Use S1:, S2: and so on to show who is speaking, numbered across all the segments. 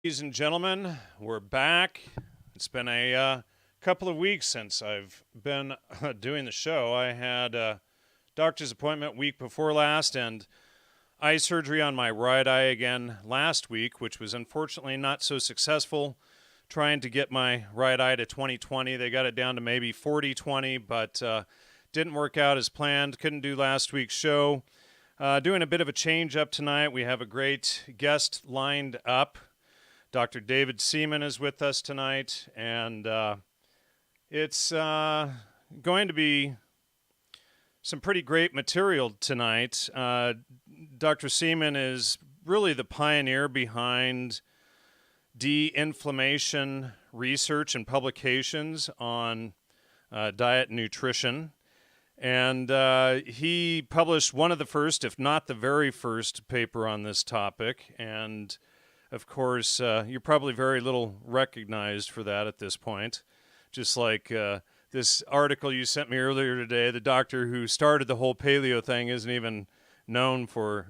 S1: Ladies and gentlemen, we're back. It's been a couple of weeks since I've been doing the show. I had a doctor's appointment week before last and eye surgery on my right eye again last week, which was unfortunately not so successful. Trying to get my right eye to 20/20. They got it down to maybe 40/20, but didn't work out as planned. Couldn't do last week's show. Doing a bit of a change up tonight. We have a great guest lined up. Dr. David Seaman is with us tonight, and it's going to be some pretty great material tonight. Dr. Seaman is really the pioneer behind de-inflammation research and publications on diet and nutrition. And he published one of the first, if not the very first, paper on this topic. And of course, you're probably very little recognized for that at this point. Just like this article you sent me earlier today, the doctor who started the whole paleo thing isn't even known for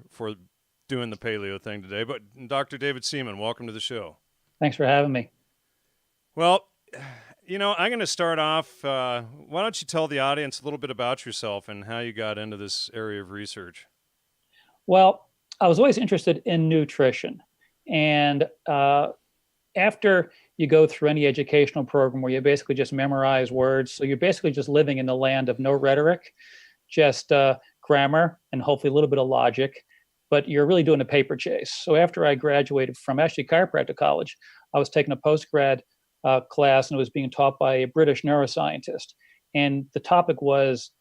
S1: doing the paleo thing today. But Dr. David Seaman, welcome to the show.
S2: Thanks for having me.
S1: Well, I'm going to start off. Why don't you tell the audience a little bit about yourself and how you got into this area of research?
S2: Well, I was always interested in nutrition. And after you go through any educational program where you basically just memorize words, so you're basically just living in the land of no rhetoric, just grammar and hopefully a little bit of logic, but you're really doing a paper chase. So after I graduated from actually chiropractic college, I was taking a postgrad class and it was being taught by a British neuroscientist. And the topic was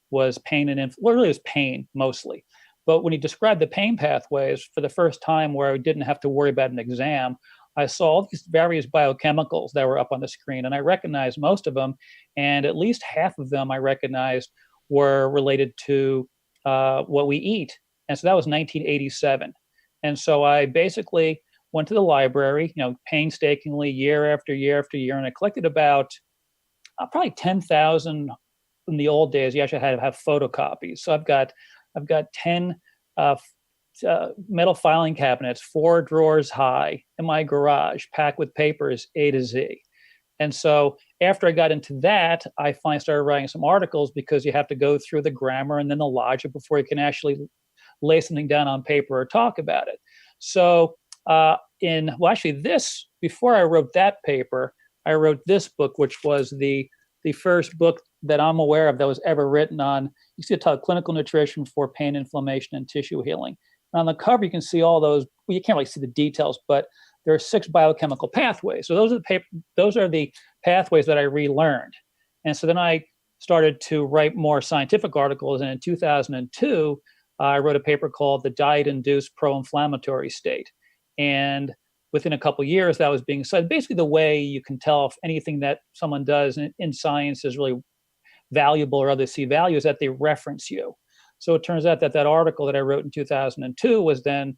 S2: pain and well, really it was pain mostly. But when he described the pain pathways for the first time where I didn't have to worry about an exam, I saw all these various biochemicals that were up on the screen, and I recognized most of them, and at least half of them I recognized were related to what we eat. And so that was 1987. And so I basically went to the library, painstakingly year after year after year, and I collected about probably 10,000 in the old days. You actually had to have photocopies. So I've got 10 metal filing cabinets, 4 drawers high in my garage, packed with papers A to Z. And so after I got into that, I finally started writing some articles because you have to go through the grammar and then the logic before you can actually lay something down on paper or talk about it. So before I wrote that paper, I wrote this book, which was the first book that I'm aware of that was ever written on, you see the title, Clinical Nutrition for Pain, Inflammation, and Tissue Healing. And on the cover, you can see all those, well, you can't really see the details, but there are 6 biochemical pathways. So those are the pathways that I relearned. And so then I started to write more scientific articles. And in 2002, I wrote a paper called The Diet-Induced Pro-Inflammatory State. And within a couple of years, that was being cited. Basically, the way you can tell if anything that someone does in science is really valuable or others see value is that they reference you. So it turns out that article that I wrote in 2002 was then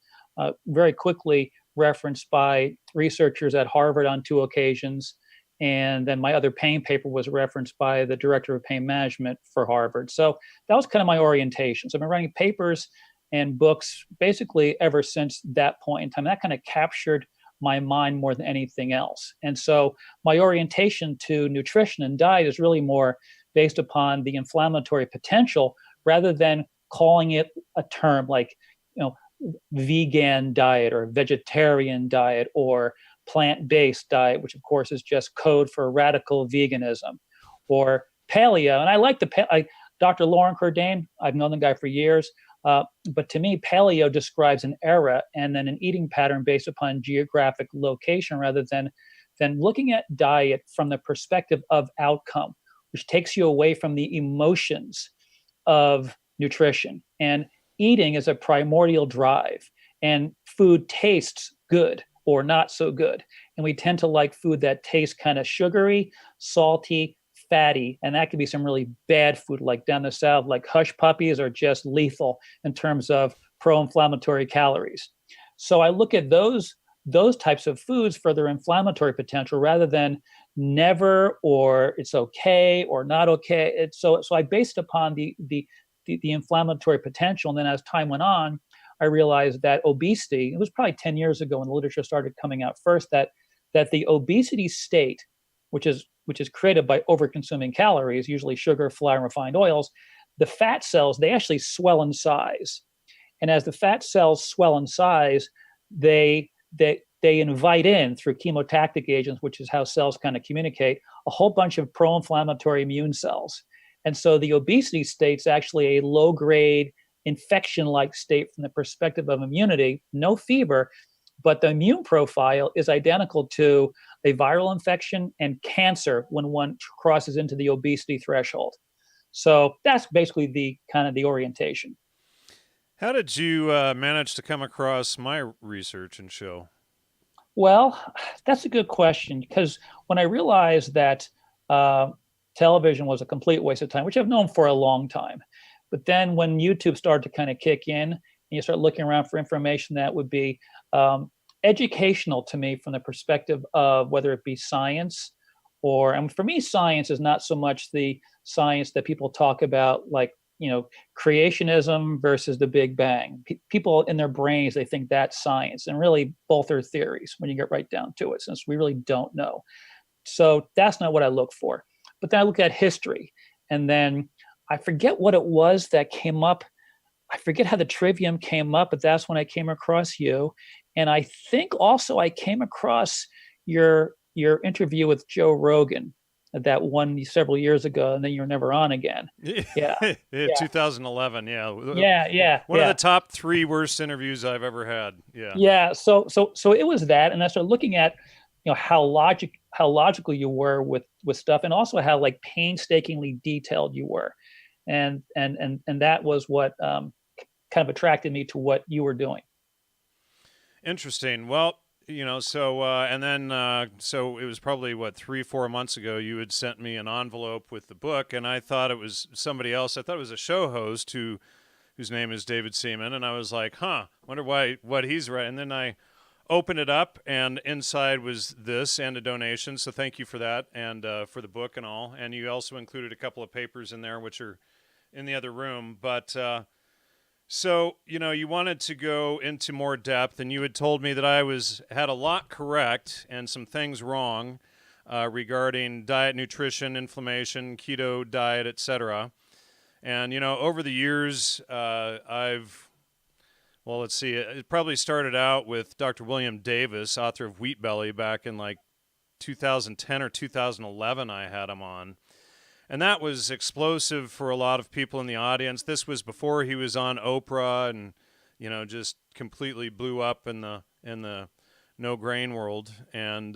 S2: very quickly referenced by researchers at Harvard on 2 occasions. And then my other pain paper was referenced by the director of pain management for Harvard. So that was kind of my orientation. So I've been writing papers and books basically ever since that point in time. That kind of captured my mind more than anything else. And so my orientation to nutrition and diet is really more based upon the inflammatory potential rather than calling it a term like, vegan diet or vegetarian diet or plant-based diet, which of course is just code for radical veganism, or paleo. And I like Dr. Lauren Cordain, I've known the guy for years. But to me, paleo describes an era and then an eating pattern based upon geographic location rather than looking at diet from the perspective of outcome, which takes you away from the emotions of nutrition. And eating is a primordial drive, and food tastes good or not so good. And we tend to like food that tastes kind of sugary, salty, fatty, and that could be some really bad food, like down the south, like hush puppies are just lethal in terms of pro-inflammatory calories. So I look at those types of foods for their inflammatory potential rather than never or it's okay or not okay. So I based upon the inflammatory potential, and then as time went on, I realized that obesity, it was probably 10 years ago when the literature started coming out first, that that the obesity state, which is created by overconsuming calories, usually sugar, flour, and refined oils, the fat cells, they actually swell in size. And as the fat cells swell in size, they invite in through chemotactic agents, which is how cells kind of communicate, a whole bunch of pro-inflammatory immune cells. And so the obesity state's actually a low-grade infection-like state from the perspective of immunity, no fever, but the immune profile is identical to a viral infection and cancer when one crosses into the obesity threshold. So that's basically the kind of the orientation.
S1: How did you manage to come across my research and show?
S2: Well, that's a good question, because when I realized that television was a complete waste of time, which I've known for a long time, but then when YouTube started to kind of kick in and you start looking around for information that would be educational to me from the perspective of whether it be science or, and for me, science is not so much the science that people talk about, like, creationism versus the Big Bang. People in their brains, they think that's science, and really both are theories when you get right down to it, since we really don't know. So that's not what I look for. But then I look at history, and then I forget what it was that came up. I forget how the trivium came up, but that's when I came across you. And I think also I came across your interview with Joe Rogan, that one several years ago, and then you're never on again. Yeah.
S1: Yeah, 2011. Yeah.
S2: Yeah.
S1: One of the top 3 worst interviews I've ever had. Yeah.
S2: Yeah. So it was that, and I started looking at, how logical you were with stuff, and also how like painstakingly detailed you were, and that was what kind of attracted me to what you were doing.
S1: Interesting. Well, so and then so it was probably 3-4 months ago you had sent me an envelope with the book, and I thought it was somebody else. I thought it was a show host whose name is David Seaman, and I was like, wonder what he's writing. And then I opened it up, and inside was this and a donation. So thank you for that, and for the book and all. And you also included a couple of papers in there, which are in the other room, but. So, you wanted to go into more depth, and you had told me that I had a lot correct and some things wrong regarding diet, nutrition, inflammation, keto diet, etc. And, over the years, let's see, it probably started out with Dr. William Davis, author of Wheat Belly, back in like 2010 or 2011, I had him on. And that was explosive for a lot of people in the audience. This was before he was on Oprah and, just completely blew up in the no grain world. And,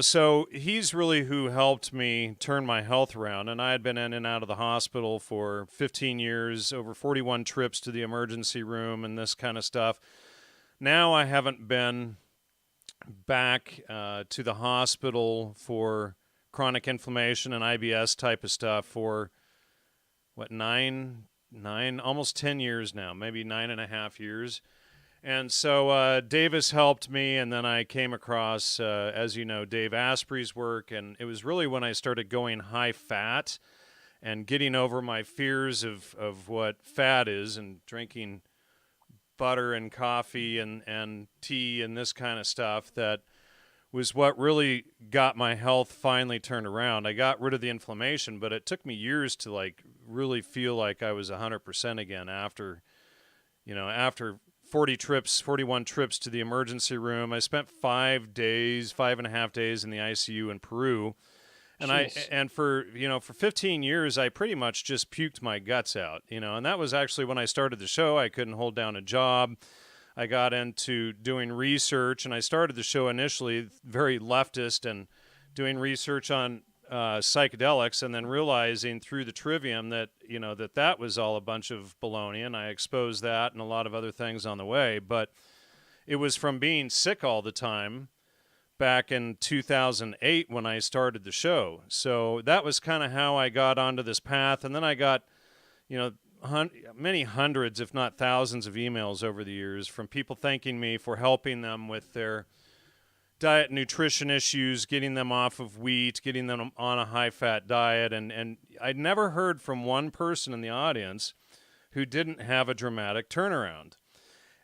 S1: so he's really who helped me turn my health around. And I had been in and out of the hospital for 15 years, over 41 trips to the emergency room and this kind of stuff. Now I haven't been back to the hospital for chronic inflammation and IBS type of stuff for almost 10 years now, maybe 9.5 years. And so Davis helped me, and then I came across, as you know, Dave Asprey's work, and it was really when I started going high fat and getting over my fears of what fat is, and drinking butter and coffee and tea and this kind of stuff, that was what really got my health finally turned around. I got rid of the inflammation, but it took me years to like really feel like I was 100% again after 41 trips to the emergency room. I spent 5.5 days in the ICU in Peru. And for 15 years, I pretty much just puked my guts out, and that was actually when I started the show. I couldn't hold down a job. I got into doing research, and I started the show initially very leftist and doing research on psychedelics, and then realizing through the trivium that, that was all a bunch of baloney, and I exposed that and a lot of other things on the way. But it was from being sick all the time back in 2008 when I started the show. So that was kind of how I got onto this path. And then I got, many hundreds, if not thousands, of emails over the years from people thanking me for helping them with their diet and nutrition issues, getting them off of wheat, getting them on a high-fat diet. And I'd never heard from one person in the audience who didn't have a dramatic turnaround.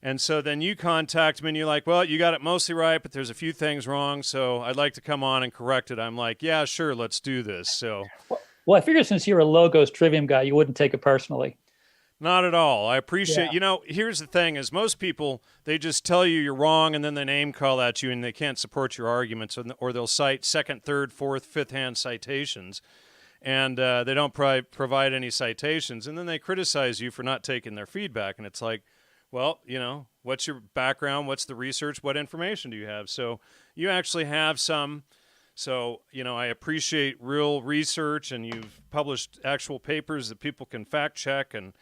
S1: And so then you contact me and you're like, well, you got it mostly right, but there's a few things wrong. So I'd like to come on and correct it. I'm like, yeah, sure. Let's do this. So
S2: Well, I figure since you're a logos trivium guy, you wouldn't take it personally.
S1: not at all. I appreciate,
S2: Yeah.
S1: Here's the thing is most people, they just tell you you're wrong and then they name call at you and they can't support your arguments, or they'll cite second, third, fourth, fifth hand citations. And they don't provide any citations. And then they criticize you for not taking their feedback. And it's like, well, what's your background? What's the research? What information do you have? So you actually have some. So, I appreciate real research, and you've published actual papers that people can fact check and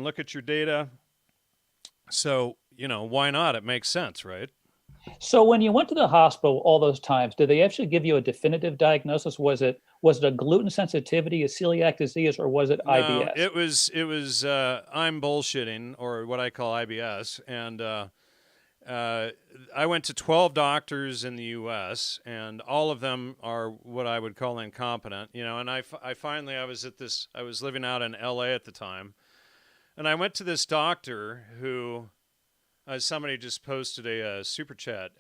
S1: look at your data. So, why not? It makes sense, right?
S2: So when you went to the hospital all those times, did they actually give you a definitive diagnosis? Was it a gluten sensitivity, a celiac disease, or was it IBS?
S1: No, it was I'm bullshitting, or what I call IBS, and I went to 12 doctors in the U.S., and all of them are what I would call incompetent. And I finally I was living out in L.A. at the time, and I went to this doctor who. Somebody just posted a super chat,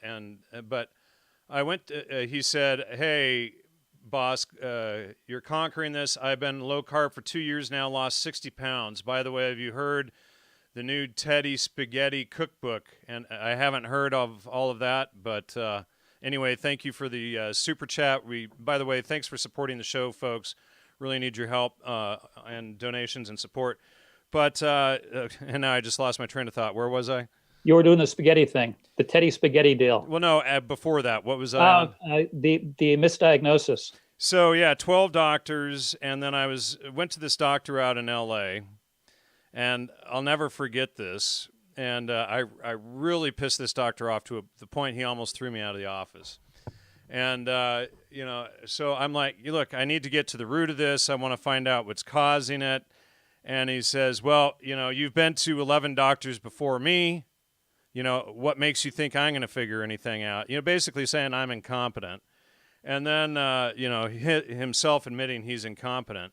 S1: but I went. He said, "Hey, boss, you're conquering this. I've been low carb for 2 years now, lost 60 pounds. By the way, have you heard the new Teddy Spaghetti cookbook?" And I haven't heard of all of that, but anyway, thank you for the super chat. By the way, thanks for supporting the show, folks. Really need your help and donations and support. But and now I just lost my train of thought. Where was I?
S2: You were doing the spaghetti thing, the Teddy spaghetti deal.
S1: Well, no, before that, what was I?
S2: The misdiagnosis.
S1: So yeah, 12 doctors, and then I went to this doctor out in L.A., and I'll never forget this. And I really pissed this doctor off to the point he almost threw me out of the office. And so I'm like, look, I need to get to the root of this. I want to find out what's causing it. And he says, well, you've been to 11 doctors before me. What makes you think I'm going to figure anything out? Basically saying I'm incompetent. And then, himself admitting he's incompetent.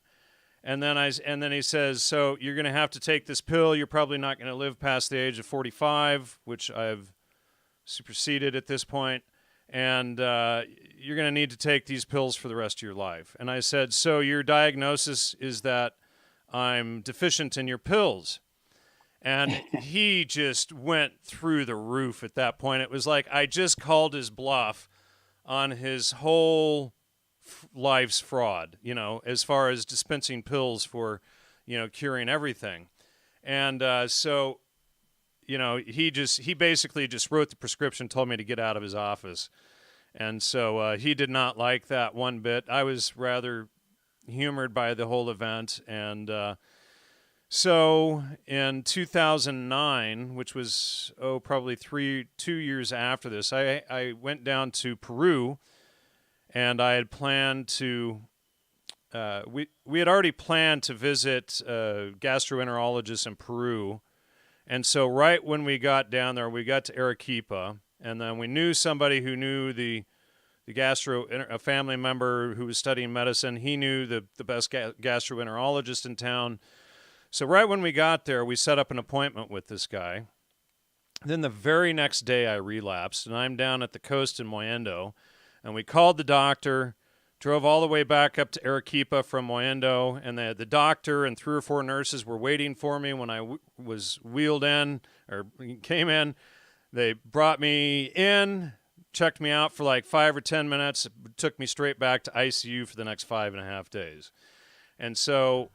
S1: And then he says, so you're going to have to take this pill. You're probably not going to live past the age of 45, which I've superseded at this point. And you're going to need to take these pills for the rest of your life. And I said, so your diagnosis is that I'm deficient in your pills. And he just went through the roof at that point. It was like I just called his bluff on his whole life's fraud, as far as dispensing pills for, curing everything. And so, he basically just wrote the prescription, told me to get out of his office. And so he did not like that one bit. I was rather humored by the whole event. And so in 2009, which was, probably 2 years after this, I went down to Peru, and I had planned to, we had already planned to visit a gastroenterologist in Peru. And so right when we got down there, we got to Arequipa, and then we knew somebody who knew a family member who was studying medicine. He knew the best gastroenterologist in town. So right when we got there, we set up an appointment with this guy. Then the very next day I relapsed, and I'm down at the coast in Mollendo, and we called the doctor, drove all the way back up to Arequipa from Mollendo, and the doctor and 3 or 4 nurses were waiting for me when I was wheeled in, or came in. They brought me in, checked me out for like 5 or 10 minutes, took me straight back to ICU for the next 5.5 days. And so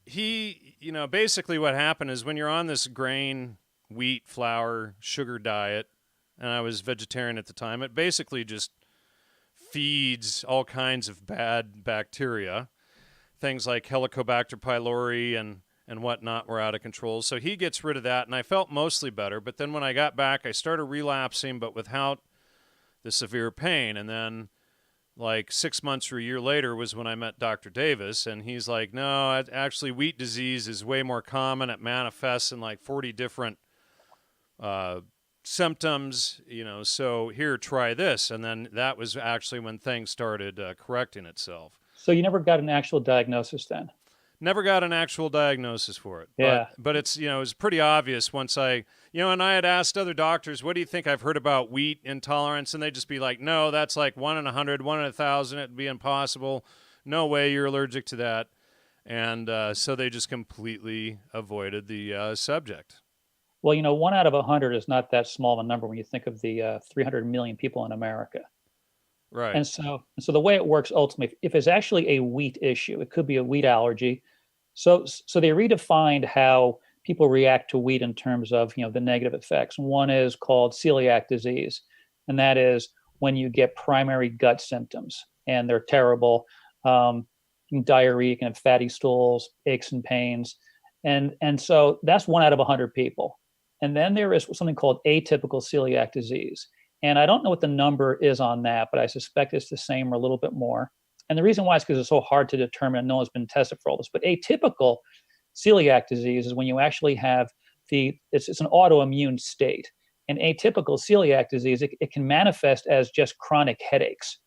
S1: he, basically what happened is when you're on this grain, wheat, flour, sugar diet, and I was vegetarian at the time, it basically just feeds all kinds of bad bacteria. Things like Helicobacter pylori and whatnot were out of control. So he gets rid of that, and I felt mostly better. But then when I got back, I started relapsing, but without the severe pain. And then like 6 months or a year later was when I met Dr. Davis, and he's like, no, actually wheat disease is way more common. It manifests in like 40 different symptoms, so here, try this. And then that was actually when things started correcting itself.
S2: So you never got an actual diagnosis then?
S1: Never got an actual diagnosis for it.
S2: Yeah.
S1: But it's, you know, it's pretty obvious once and I had asked other doctors, what do you think I've heard about wheat intolerance? And they'd just be like, no, that's like 1 in 100, 1 in 1,000. It'd be impossible. No way you're allergic to that. And so they just completely avoided the subject.
S2: Well, 1 out of 100 is not that small of a number when you think of the 300 million people in America.
S1: Right.
S2: And so the way it works ultimately, if it's actually a wheat issue, it could be a wheat allergy. So they redefined how people react to wheat in terms of, the negative effects. One is called celiac disease, and that is when you get primary gut symptoms, and they're terrible. Diarrhea, you can have fatty stools, aches and pains, and so that's 1 out of 100 people. And then there is something called atypical celiac disease. And I don't know what the number is on that, but I suspect it's the same or a little bit more. And the reason why is because it's so hard to determine, and no one's been tested for all this. But atypical celiac disease is when you actually have it's an autoimmune state. And atypical celiac disease, it can manifest as just chronic headaches.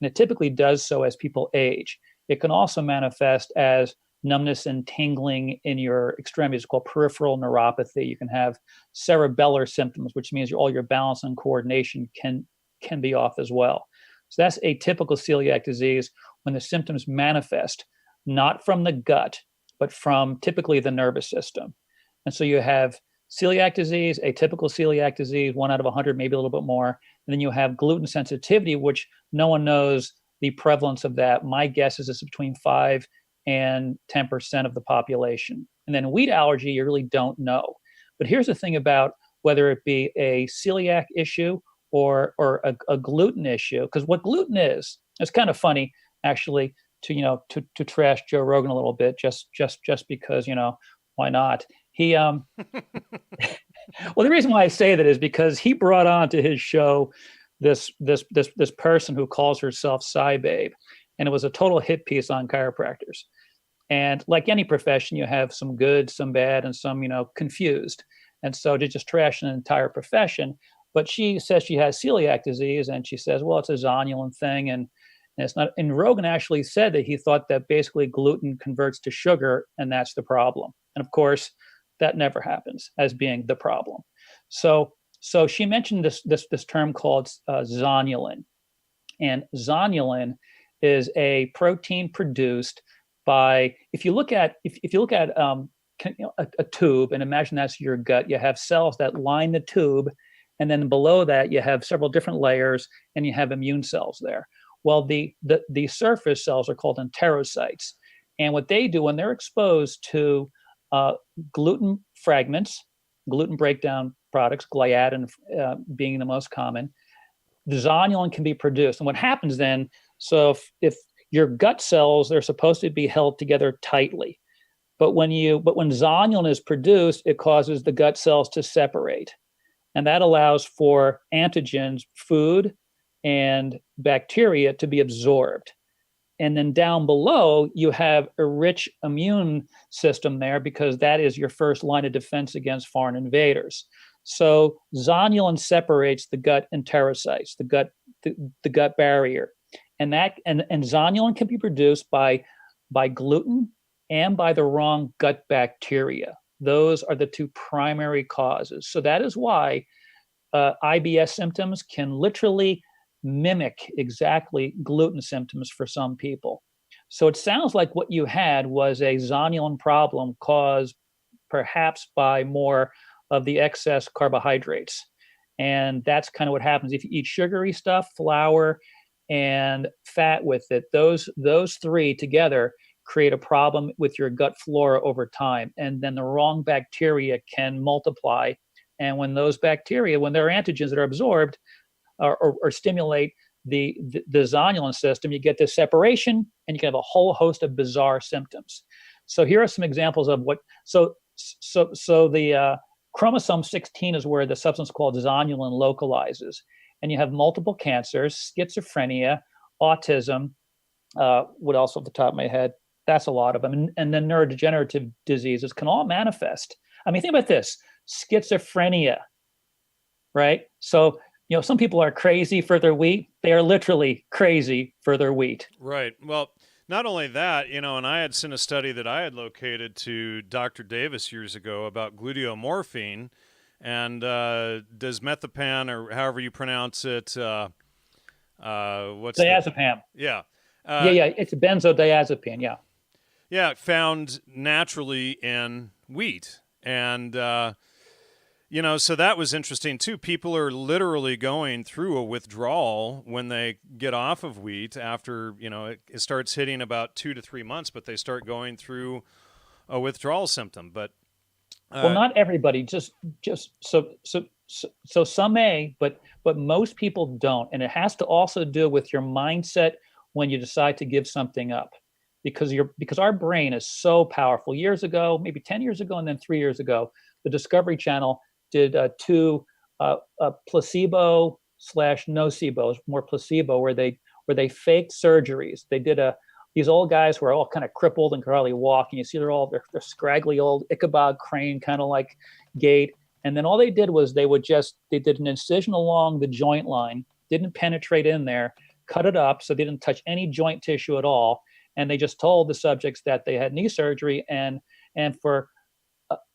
S2: And it typically does so as people age. It can also manifest as numbness and tingling in your extremities, called peripheral neuropathy. You can have cerebellar symptoms, which means all your balance and coordination can be off as well. So that's atypical celiac disease when the symptoms manifest not from the gut, but from typically the nervous system. And so you have celiac disease, atypical celiac disease, 1 out of 100, maybe a little bit more. And then you have gluten sensitivity, which no one knows the prevalence of that. My guess is it's between 5 and 10% of the population. And then wheat allergy, you really don't know. But here's the thing about whether it be a celiac issue or a gluten issue, because what gluten is, it's kind of funny actually to trash Joe Rogan a little bit, just because, why not? He well, the reason why I say that is because he brought on to his show this person who calls herself Cybabe. And it was a total hit piece on chiropractors. And like any profession, you have some good, some bad, and some, confused. And so to just trash an entire profession. But she says she has celiac disease, and she says, well, it's a zonulin thing. And it's not. And Rogan actually said that he thought that basically gluten converts to sugar, and that's the problem. And of course, that never happens as being the problem. So she mentioned this term called zonulin. And zonulin is a protein produced by, if you look at a tube, and imagine that's your gut, you have cells that line the tube, and then below that you have several different layers, and you have immune cells there. Well, the surface cells are called enterocytes, and what they do when they're exposed to gluten fragments, gluten breakdown products, gliadin being the most common, the zonulin can be produced. And what happens then, so if your gut cells, they're supposed to be held together tightly. But when zonulin is produced, it causes the gut cells to separate. And that allows for antigens, food, and bacteria to be absorbed. And then down below, you have a rich immune system there because that is your first line of defense against foreign invaders. So zonulin separates the gut enterocytes, the gut barrier. And zonulin can be produced by gluten and by the wrong gut bacteria. Those are the two primary causes. So that is why IBS symptoms can literally mimic exactly gluten symptoms for some people. So it sounds like what you had was a zonulin problem caused perhaps by more of the excess carbohydrates. And that's kind of what happens if you eat sugary stuff, flour, and fat with it. Those three together create a problem with your gut flora over time. And then the wrong bacteria can multiply. And when those bacteria, when there are antigens that are absorbed or stimulate the zonulin system, you get this separation, and you can have a whole host of bizarre symptoms. So here are some examples of what. So the chromosome 16 is where the substance called zonulin localizes, and you have multiple cancers, schizophrenia, autism. What else off the top of my head? That's a lot of them, and then neurodegenerative diseases can all manifest. I mean, think about this: schizophrenia, right? So some people are crazy for their wheat. They are literally crazy for their wheat.
S1: Right. Well, Not only that, and I had sent a study that I had located to Dr. Davis years ago about gluteomorphine and does methapan, or however you pronounce it, what's the,
S2: Diazepam.
S1: yeah.
S2: Yeah, yeah, it's benzodiazepine. Yeah.
S1: Yeah, found naturally in wheat. And, so that was interesting too. People are literally going through a withdrawal when they get off of wheat after, it starts hitting about 2 to 3 months, but they start going through a withdrawal symptom. But,
S2: Well, not everybody, just so some may, but most people don't. And it has to also do with your mindset when you decide to give something up. Because our brain is so powerful. Years ago, maybe 10 years ago, and then 3 years ago, the Discovery Channel did two placebo / nocebo, more placebo, where they faked surgeries. They did these old guys who are all kind of crippled and could hardly walk, and you see they're scraggly old Ichabod Crane kind of like gait. And then all they did was they did an incision along the joint line, didn't penetrate in there, cut it up so they didn't touch any joint tissue at all. And they just told the subjects that they had knee surgery, and for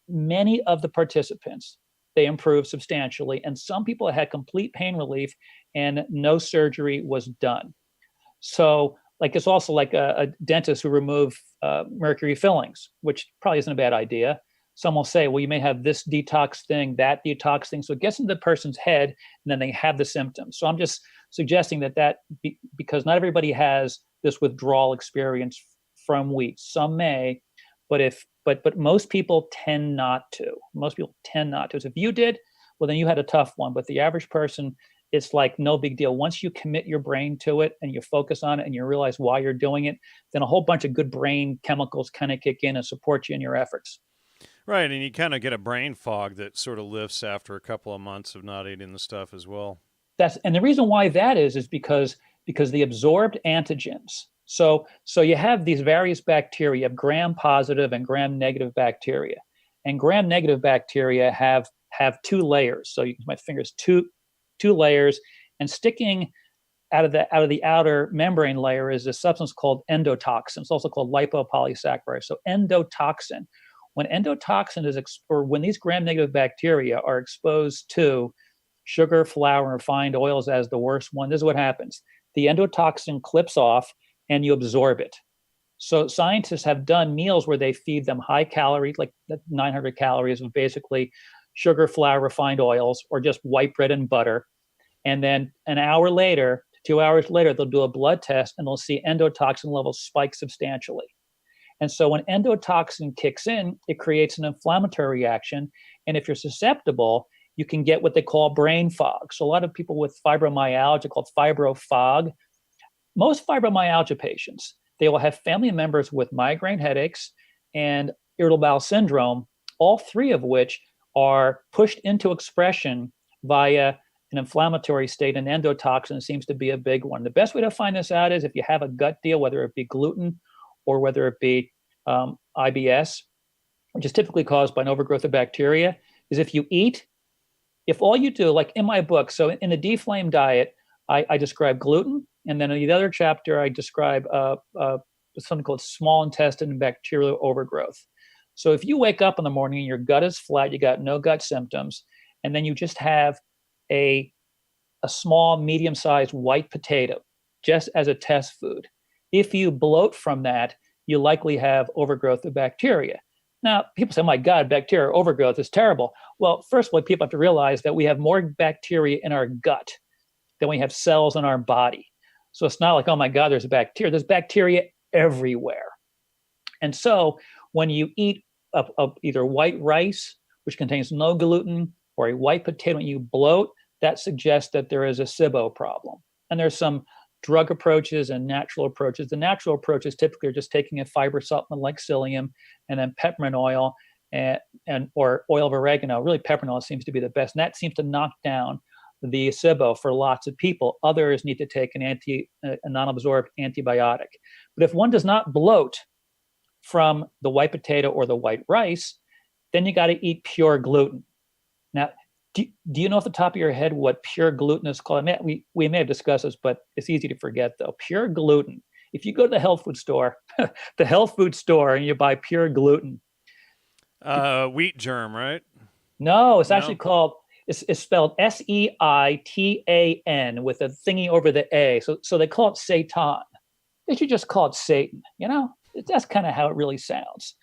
S2: many of the participants, they improved substantially. And some people had complete pain relief and no surgery was done. So it's also like a dentist who remove mercury fillings, which probably isn't a bad idea. Some will say, well, you may have this detox thing, that detox thing. So it gets into the person's head and then they have the symptoms. So I'm just suggesting that because not everybody has this withdrawal experience from wheat. Some may, but most people tend not to. Most people tend not to. So if you did, well, then you had a tough one. But the average person, it's like no big deal. Once you commit your brain to it and you focus on it and you realize why you're doing it, then a whole bunch of good brain chemicals kind of kick in and support you in your efforts.
S1: right, and you kind of get a brain fog that sort of lifts after a couple of months of not eating the stuff as well.
S2: And the reason why that is because the absorbed antigens. So you have these various bacteria. You have gram-positive and gram-negative bacteria, and gram-negative bacteria have two layers. So you can use my fingers, two layers, and sticking out of the outer membrane layer is a substance called endotoxin. It's also called lipopolysaccharide. So endotoxin. When endotoxin or when these gram-negative bacteria are exposed to sugar, flour, and refined oils as the worst one, this is what happens. The endotoxin clips off and you absorb it. So scientists have done meals where they feed them high calorie, like 900 calories of basically sugar, flour, refined oils, or just white bread and butter. And then an hour later, 2 hours later, they'll do a blood test and they'll see endotoxin levels spike substantially. And so when endotoxin kicks in, it creates an inflammatory reaction. And if you're susceptible, you can get what they call brain fog. So a lot of people with fibromyalgia, called fibrofog, most fibromyalgia patients, they will have family members with migraine headaches and irritable bowel syndrome, all three of which are pushed into expression via an inflammatory state, and endotoxin seems to be a big one. The best way to find this out is if you have a gut deal, whether it be gluten or whether it be IBS, which is typically caused by an overgrowth of bacteria, is if all you do, like in my book, so in the DeFlame diet, I describe gluten, and then in the other chapter, I describe something called small intestine bacterial overgrowth. So if you wake up in the morning and your gut is flat, you got no gut symptoms, and then you just have a small, medium-sized white potato, just as a test food. If you bloat from that, you likely have overgrowth of bacteria. Now, people say, oh my God, bacteria overgrowth is terrible. Well, first of all, people have to realize that we have more bacteria in our gut than we have cells in our body. So it's not like, oh my God, there's a bacteria. There's bacteria everywhere. And so when you eat either white rice, which contains no gluten, or a white potato, and you bloat, that suggests that there is a SIBO problem. And there's some drug approaches and natural approaches. The natural approaches typically are just taking a fiber supplement like psyllium and then peppermint oil or oil of oregano. Really, peppermint oil seems to be the best. And that seems to knock down the SIBO for lots of people. Others need to take a non-absorbed antibiotic. But if one does not bloat from the white potato or the white rice, then you got to eat pure gluten. Now, do you know off the top of your head what pure gluten is called? We may have discussed this, but it's easy to forget though. Pure gluten, if you go to the health food store, and you buy pure gluten.
S1: Wheat germ, right?
S2: No, it's actually
S1: No.
S2: called, it's spelled Seitan with a thingy over the A. So they call it seitan. They should just call it Satan, you know? That's kind of how it really sounds.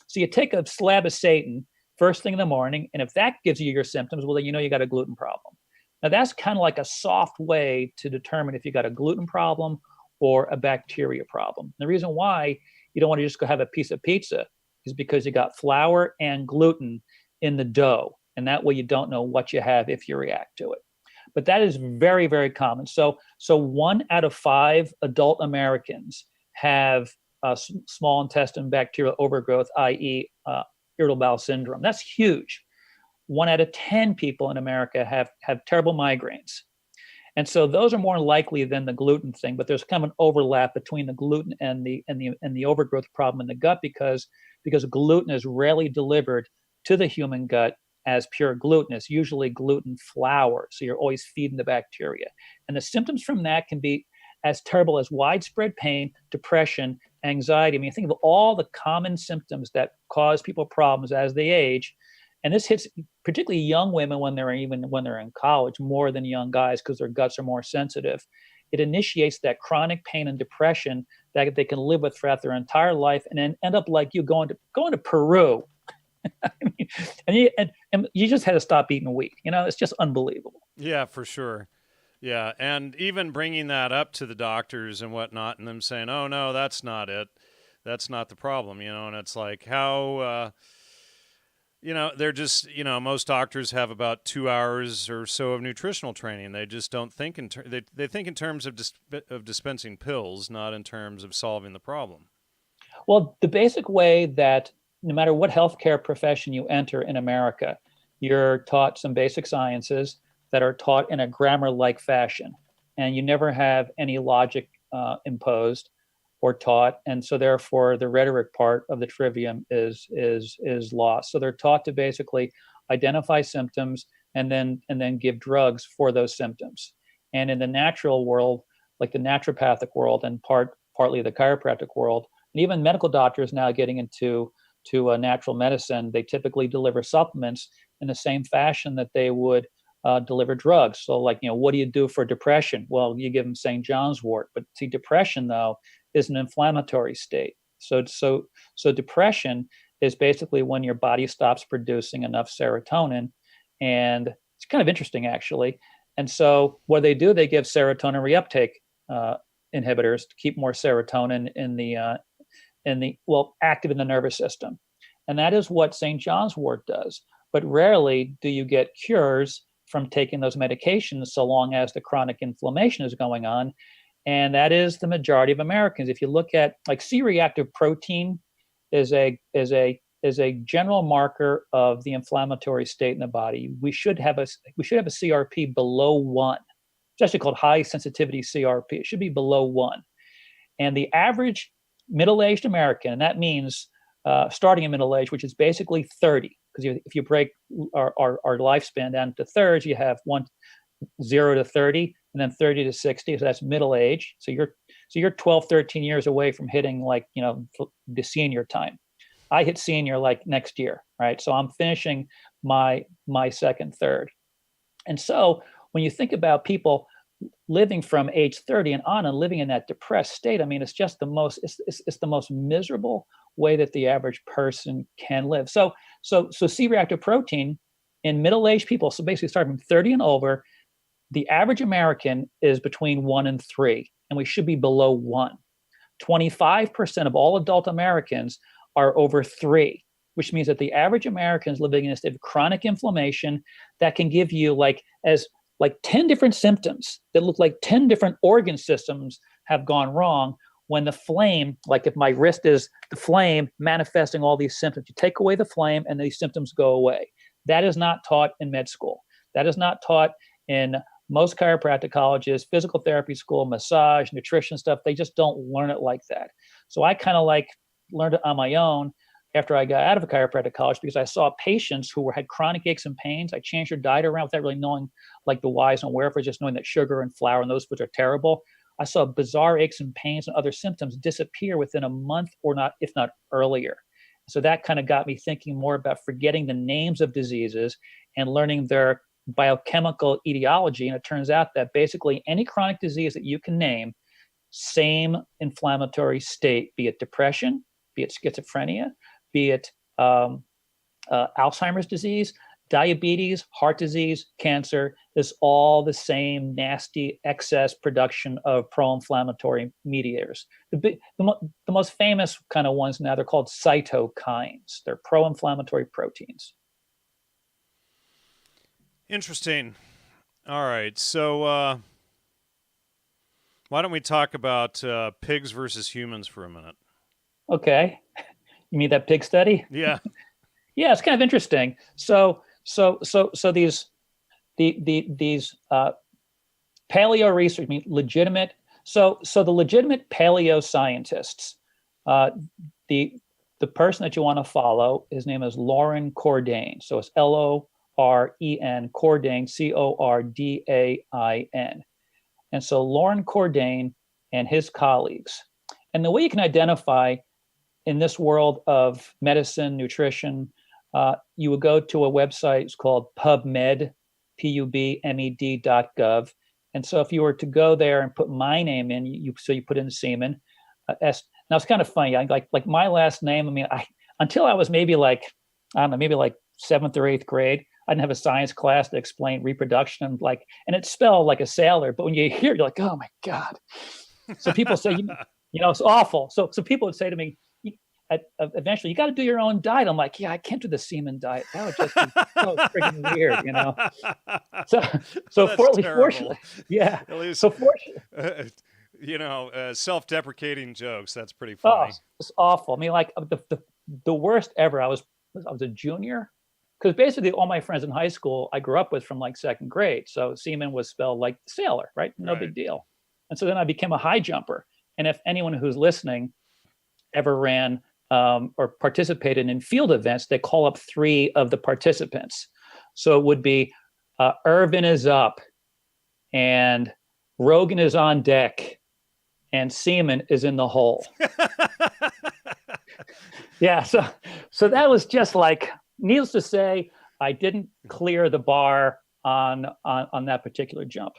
S2: So you take a slab of Satan first thing in the morning, and if that gives you your symptoms, well, then you know you got a gluten problem. Now, that's kind of like a soft way to determine if you got a gluten problem or a bacteria problem. The reason why you don't want to just go have a piece of pizza is because you got flour and gluten in the dough, and that way you don't know what you have if you react to it. But that is very, very common. So 1 out of 5 adult Americans have small intestine bacterial overgrowth, i.e., irritable bowel syndrome. That's huge. 1 out of 10 people in America have terrible migraines. And so those are more likely than the gluten thing, but there's kind of an overlap between the gluten and the overgrowth problem in the gut because gluten is rarely delivered to the human gut as pure gluten. It's usually gluten flour, so you're always feeding the bacteria. And the symptoms from that can be as terrible as widespread pain, depression, anxiety. I mean, think of all the common symptoms that cause people problems as they age. And this hits particularly young women when they're in college more than young guys because their guts are more sensitive. It initiates that chronic pain and depression that they can live with throughout their entire life, and then end up like you going to Peru. I mean, and you just had to stop eating wheat. You know, it's just unbelievable.
S1: Yeah, for sure. Yeah, and even bringing that up to the doctors and whatnot, and them saying, "Oh no, that's not it. That's not the problem." You know, and it's like how. They're just, most doctors have about 2 hours or so of nutritional training. They just don't think they think in terms of dispensing pills, not in terms of solving the problem.
S2: Well, the basic way that no matter what healthcare profession you enter in America, you're taught some basic sciences that are taught in a grammar-like fashion, and you never have any logic imposed or taught, and so therefore the rhetoric part of the trivium is lost. So they're taught to basically identify symptoms and then give drugs for those symptoms. And in the natural world, like the naturopathic world and partly the chiropractic world, and even medical doctors now getting into natural medicine, they typically deliver supplements in the same fashion that they would deliver drugs. So like, what do you do for depression? Well, you give them St. John's wort. But see, depression though is an inflammatory state. So depression is basically when your body stops producing enough serotonin, and it's kind of interesting actually. And so what they do, they give serotonin reuptake inhibitors to keep more serotonin active in the nervous system, and that is what St. John's wort does. But rarely do you get cures from taking those medications so long as the chronic inflammation is going on. And that is the majority of Americans. If you look at like C-reactive protein is a general marker of the inflammatory state in the body. We should have a CRP below 1. It's actually called high sensitivity CRP. It should be below 1. And the average middle-aged American, and that means starting in middle age, which is basically 30, because if you break our lifespan down to thirds, you have 0 to 30, and then 30 to 60. So that's middle age. So you're 12, 13 years away from hitting the senior time. I hit senior like next year, right? So I'm finishing my second third. And so when you think about people living from age 30 and on and living in that depressed state, I mean, it's just the most miserable way that the average person can live. So C-reactive protein in middle-aged people, so basically starting from 30 and over, the average American is between 1 and 3, and we should be below 1. 25% of all adult Americans are over 3, which means that the average American is living in a state of chronic inflammation that can give you like 10 different symptoms that look like 10 different organ systems have gone wrong when the flame, like if my wrist is the flame manifesting all these symptoms, you take away the flame and these symptoms go away. That is not taught in med school. That is not taught in most chiropractic colleges, physical therapy school, massage, nutrition stuff. They just don't learn it like that. So I kind of learned it on my own after I got out of a chiropractic college, because I saw patients who had chronic aches and pains. I changed their diet around without really knowing like the whys and wherefores, just knowing that sugar and flour and those foods are terrible. I saw bizarre aches and pains and other symptoms disappear within a month or not, if not earlier. So that kind of got me thinking more about forgetting the names of diseases and learning their biochemical etiology. And it turns out that basically any chronic disease that you can name, same inflammatory state, be it depression, be it schizophrenia, be it Alzheimer's disease, diabetes, heart disease, cancer, is all the same nasty excess production of pro-inflammatory mediators. The most famous kind of ones now, they're called cytokines. They're pro-inflammatory proteins.
S1: Interesting. All right. So why don't we talk about pigs versus humans for a minute?
S2: Okay. You mean that pig study?
S1: Yeah.
S2: Yeah, it's kind of interesting. So these paleo research, I mean legitimate. So the legitimate paleo scientists, the person that you want to follow, his name is Loren Cordain. So it's Loren Cordain, Cordain. And so Loren Cordain and his colleagues, and the way you can identify in this world of medicine, nutrition, you would go to a website. It's called PubMed, PubMed.gov. And so if you were to go there and put my name in, you put in Seaman. Now it's kind of funny. Like my last name. I mean, until I was maybe like 7th or 8th grade, I didn't have a science class that explained reproduction. And it's spelled like a sailor. But when you hear it, you're like, oh my God. So people say, it's awful. So people would say to me, eventually, you got to do your own diet. I'm like, yeah, I can't do the Seaman diet. That would just be so freaking weird, So fortunately, yeah.
S1: At least,
S2: so fortunately,
S1: self-deprecating jokes. That's pretty funny.
S2: Oh, it's awful. I mean, like the worst ever. I was a junior, because basically all my friends in high school I grew up with from like 2nd grade. So Seaman was spelled like sailor, right? No big deal. And so then I became a high jumper. And if anyone who's listening ever ran or participated in field events, they call up 3 of the participants. So it would be Irvin is up, and Rogan is on deck, and Seaman is in the hole. Yeah, so that was just like, needless to say, I didn't clear the bar on that particular jump.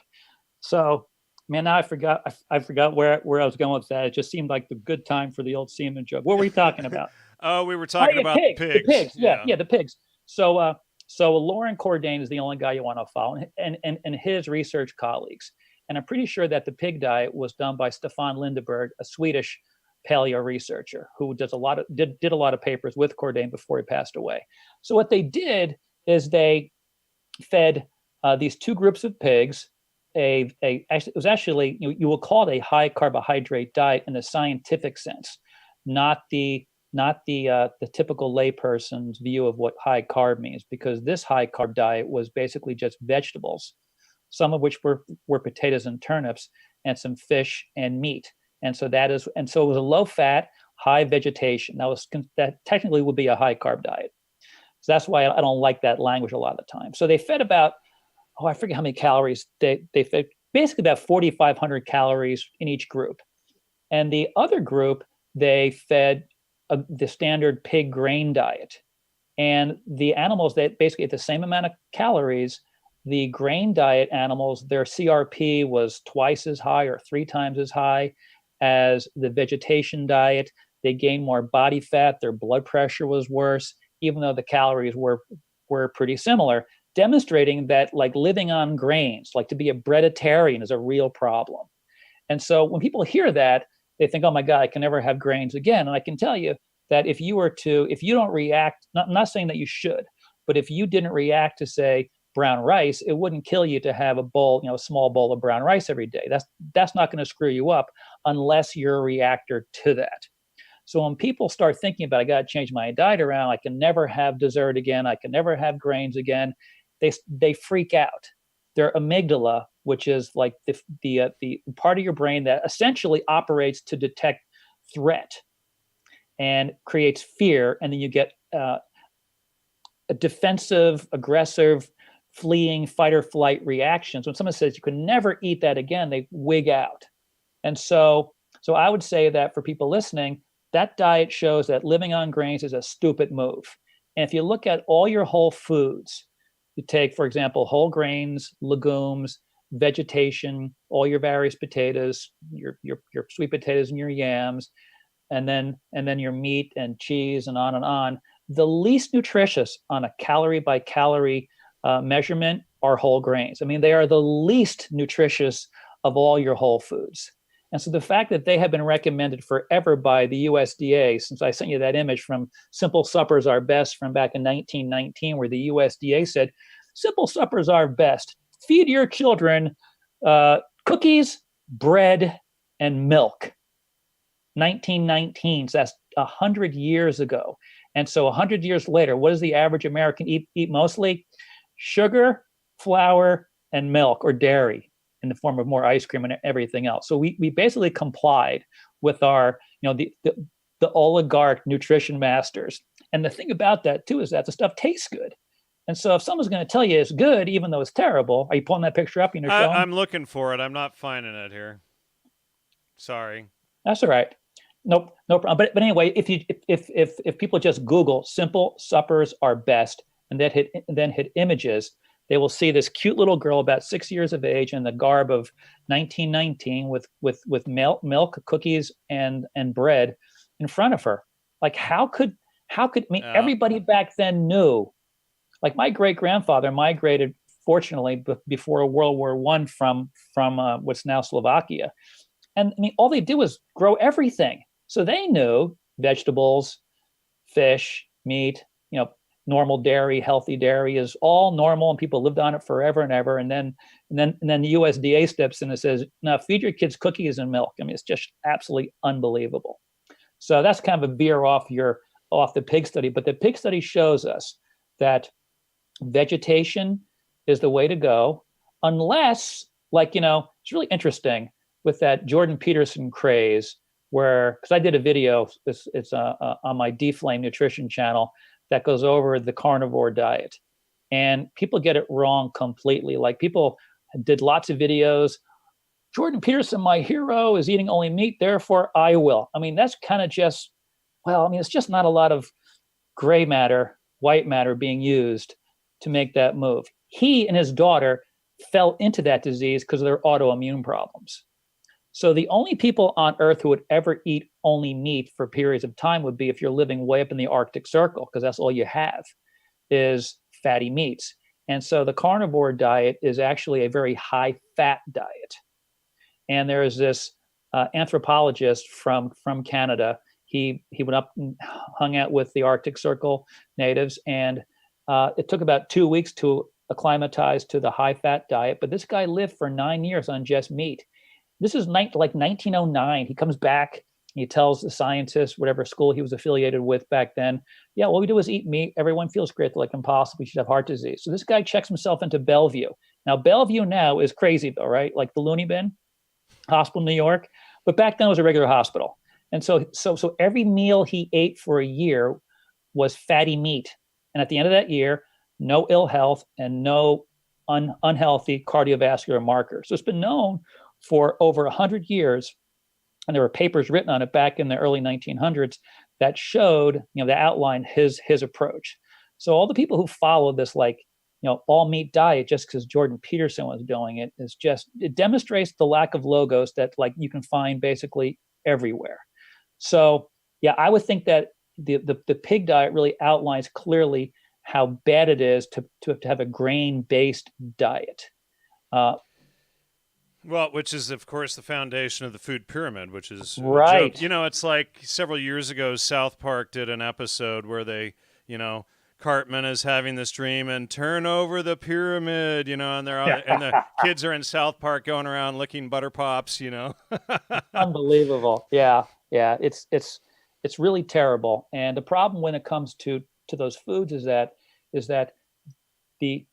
S2: So, man, now I forgot where I was going with that. It just seemed like the good time for the old Seaman joke. What were we talking about?
S1: Oh, we were talking about pigs.
S2: The pigs. Yeah, the pigs. So Loren Cordain is the only guy you want to follow, and his research colleagues. And I'm pretty sure that the pig diet was done by Stefan Lindeberg, a Swedish paleo researcher who did a lot of papers with Cordain before he passed away. So what they did is they fed these 2 groups of pigs. It was actually, you will call it a high carbohydrate diet in the scientific sense, not the typical layperson's view of what high carb means, because this high carb diet was basically just vegetables, some of which were potatoes and turnips, and some fish and meat. And so it was a low fat, high vegetation. That technically would be a high carb diet. So that's why I don't like that language a lot of the time. So they fed about, I forget how many calories. They fed basically about 4,500 calories in each group. And the other group, they fed the standard pig grain diet. And the animals, they basically ate the same amount of calories. The grain diet animals, their CRP was twice as high or 3 times as high as the vegetation diet. They gained more body fat. Their blood pressure was worse, even though the calories were pretty similar, demonstrating that like living on grains, like to be a breaditarian, is a real problem. And so when people hear that, they think, oh my God, I can never have grains again. And I can tell you that if you don't react, I'm not saying that you should, but if you didn't react to, say, brown rice, it wouldn't kill you to have a small bowl of brown rice every day. That's not going to screw you up unless you're a reactor to that. So when people start thinking about, I got to change my diet around, I can never have dessert again, I can never have grains again, they freak out. Their amygdala, which is like the part of your brain that essentially operates to detect threat and creates fear, and then you get a defensive, aggressive, fleeing, fight or flight reactions. When someone says you can never eat that again, they wig out. And so I would say that for people listening, that diet shows that living on grains is a stupid move. And if you look at all your whole foods, you take, for example, whole grains, legumes, vegetation, all your various potatoes, your sweet potatoes and your yams, and then your meat and cheese and on and on. The least nutritious on a calorie by calorie measurement are whole grains. I mean, they are the least nutritious of all your whole foods. And so the fact that they have been recommended forever by the USDA, since I sent you that image from Simple Suppers Are Best from back in 1919, where the USDA said, simple suppers are best. Feed your children cookies, bread, and milk. 1919, so that's 100 years ago. And so 100 years later, what does the average American eat mostly? Sugar, flour, and milk or dairy in the form of more ice cream and everything else. So we basically complied with our, the oligarch nutrition masters. And the thing about that too is that the stuff tastes good. And so if someone's going to tell you it's good, even though it's terrible, are you pulling that picture up?
S1: I'm looking for it. I'm not finding it here. Sorry.
S2: That's all right. Nope, no problem. But anyway, if people just Google "simple suppers are best" and then hit images, they will see this cute little girl about 6 years of age in the garb of 1919 with milk, cookies, and bread in front of her. Like how could everybody back then knew? Like my great grandfather migrated, fortunately, before World War I from what's now Slovakia, and I mean all they did was grow everything. So they knew vegetables, fish, meat, normal dairy, healthy dairy is all normal, and people lived on it forever and ever. And then the USDA steps in and says, "Now feed your kids cookies and milk." I mean, it's just absolutely unbelievable. So that's kind of a veer off the pig study, but the pig study shows us that vegetation is the way to go, unless, it's really interesting with that Jordan Peterson craze. Because I did a video, it's on my DeFlame nutrition channel that goes over the carnivore diet, and people get it wrong completely. Like people did lots of videos. Jordan Peterson, my hero, is eating only meat, therefore I will. I mean, that's kind of just, it's just not a lot of gray matter, white matter being used to make that move. He and his daughter fell into that disease because of their autoimmune problems. So the only people on Earth who would ever eat only meat for periods of time would be if you're living way up in the Arctic Circle, because that's all you have is fatty meats. And so the carnivore diet is actually a very high-fat diet. And there is this anthropologist from Canada. He went up and hung out with the Arctic Circle natives, and it took about 2 weeks to acclimatize to the high-fat diet. But this guy lived for 9 years on just meat. This is like 1909. He comes back and he tells the scientists, whatever school he was affiliated with back then, yeah, all we do is eat meat. Everyone feels great. They're like, impossible. We should have heart disease. So this guy checks himself into Bellevue. Now, Bellevue now is Crazyville, right? Like the loony bin hospital in New York. But back then it was a regular hospital. And so every meal he ate for a year was fatty meat. And at the end of that year, no ill health and no unhealthy cardiovascular markers. So it's been known for over 100 years, and there were papers written on it back in the early 1900s that showed, that outlined his approach. So all the people who follow this, all meat diet just because Jordan Peterson was doing it, it demonstrates the lack of logos that you can find basically everywhere. So yeah, I would think that the pig diet really outlines clearly how bad it is to have a grain-based diet.
S1: Well, which is, of course, the foundation of the food pyramid, which is
S2: right.
S1: It's like several years ago, South Park did an episode where they, Cartman is having this dream and turn over the pyramid, and they're all, and the kids are in South Park going around licking butter pops,
S2: Unbelievable. Yeah. It's really terrible. And the problem when it comes to those foods is that the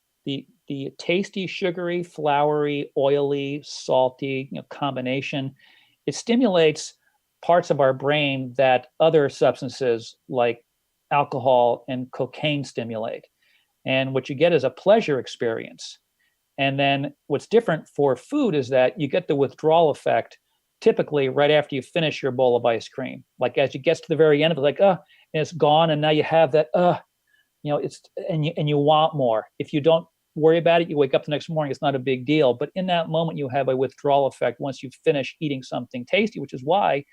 S2: tasty, sugary, floury, oily, salty, combination, it stimulates parts of our brain that other substances like alcohol and cocaine stimulate. And what you get is a pleasure experience. And then what's different for food is that you get the withdrawal effect typically right after you finish your bowl of ice cream. Like as it gets to the very end of it, like, and it's gone. And now you have that, and you want more. If you don't worry about it, you wake up the next morning, it's not a big deal. But in that moment, you have a withdrawal effect once you finish eating something tasty, which is why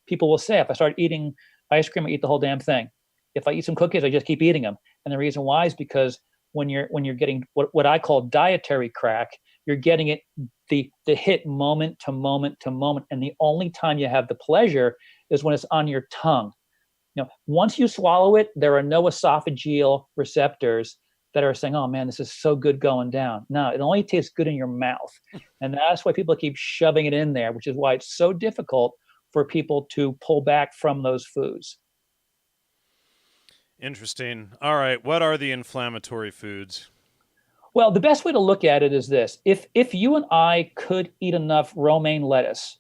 S2: people will say, if I start eating ice cream, I eat the whole damn thing. If I eat some cookies, I just keep eating them. And the reason why is because when you're getting what I call dietary crack, you're getting it the hit moment to moment to moment. And the only time you have the pleasure is when it's on your tongue. Once you swallow it, there are no esophageal receptors that are saying, oh man, this is so good going down. No, it only tastes good in your mouth. And that's why people keep shoving it in there, which is why it's so difficult for people to pull back from those foods.
S1: Interesting. All right. What are the inflammatory foods?
S2: Well, the best way to look at it is this. If you and I could eat enough romaine lettuce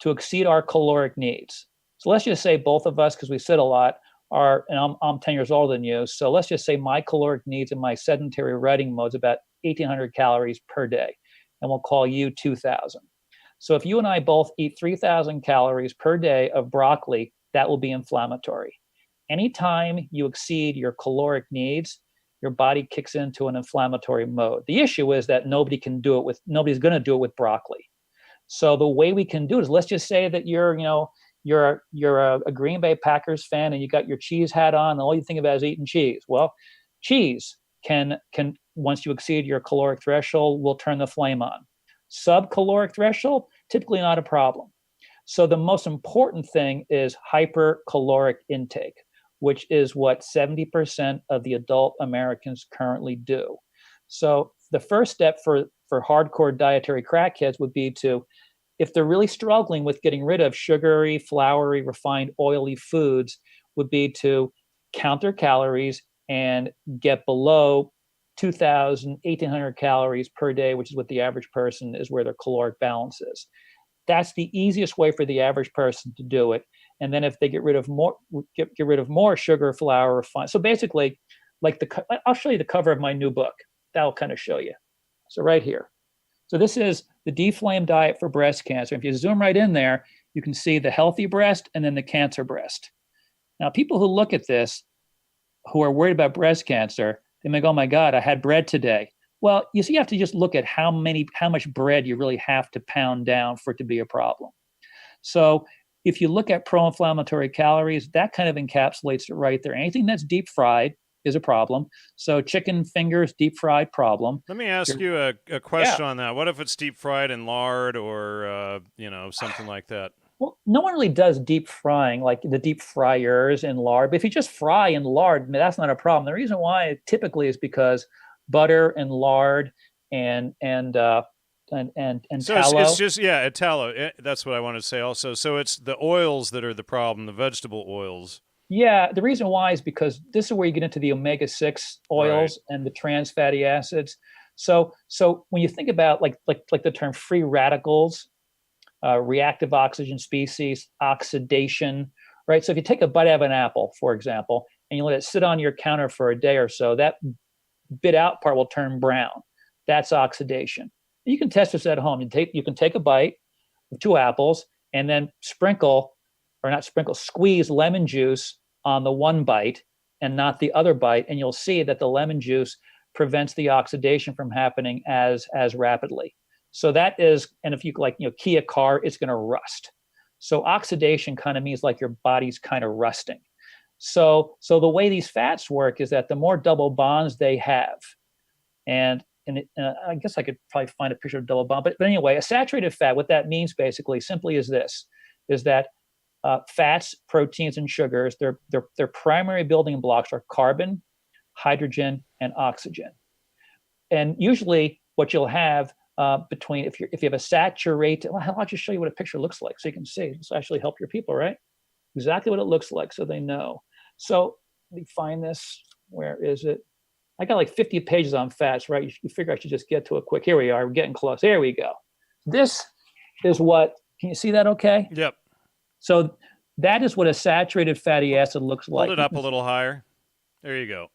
S2: to exceed our caloric needs, so let's just say both of us, because we sit a lot, and I'm 10 years older than you, so let's just say my caloric needs in my sedentary writing mode is about 1,800 calories per day, and we'll call you 2,000. So if you and I both eat 3,000 calories per day of broccoli, that will be inflammatory. Anytime you exceed your caloric needs, your body kicks into an inflammatory mode. The issue is that nobody's going to do it with broccoli. So the way we can do it is, let's just say that you're a Green Bay Packers fan and you got your cheese hat on and all you think about is eating cheese. Well, cheese can once you exceed your caloric threshold, will turn the flame on. Subcaloric threshold, typically not a problem. So the most important thing is hypercaloric intake, which is what 70% of the adult Americans currently do. So the first step for hardcore dietary crackheads would be to, if they're really struggling with getting rid of sugary, floury, refined, oily foods, would be to count their calories and get below 2,000, 1,800 calories per day, which is what the average person is, where their caloric balance is. That's the easiest way for the average person to do it. And then if they get rid of more sugar, flour, refined. So basically, I'll show you the cover of my new book. That'll kind of show you. So right here. So this is the DeFlame diet for breast cancer. If you zoom right in there, you can see the healthy breast and then the cancer breast. Now, people who look at this, who are worried about breast cancer, they may go, oh my God, I had bread today. Well, you see, you have to just look at how much bread you really have to pound down for it to be a problem. So if you look at pro-inflammatory calories, that kind of encapsulates it right there. Anything that's deep fried is a problem. So chicken fingers, deep fried, problem.
S1: Let me ask you a question on that. What if it's deep fried in lard or, something like that?
S2: Well, no one really does deep frying, like the deep fryers in lard. But if you just fry in lard, that's not a problem. The reason why typically is because butter and lard and
S1: so
S2: tallow.
S1: It's just tallow. That's what I wanted to say also. So it's the oils that are the problem, the vegetable oils.
S2: Yeah, the reason why is because this is where you get into the omega-6 oils and the trans fatty acids. So when you think about like the term free radicals, reactive oxygen species, oxidation, right? So if you take a bite out of an apple, for example, and you let it sit on your counter for a day or so, that bit out part will turn brown. That's oxidation. You can test this at home. You can take a bite of 2 apples and then squeeze lemon juice on the one bite and not the other bite, and you'll see that the lemon juice prevents the oxidation from happening as rapidly. So that is, and if you key a car, it's going to rust. So oxidation kind of means like your body's kind of rusting. So the way these fats work is that the more double bonds they have, and I guess I could probably find a picture of double bond, but anyway, a saturated fat, what that means basically simply is this, is that fats, proteins, and sugars, their primary building blocks are carbon, hydrogen, and oxygen. And usually what you'll have between, if you have a saturated, well, I'll just show you what a picture looks like so you can see. This will actually help your people, right? Exactly what it looks like so they know. So let me find this. Where is it? I got like 50 pages on fats, right? You figure I should just get to it quick. Here we are. We're getting close. Here we go. This is what, can you see that okay?
S1: Yep.
S2: So that is what a saturated fatty acid looks like.
S1: Hold it up a little higher. There you go.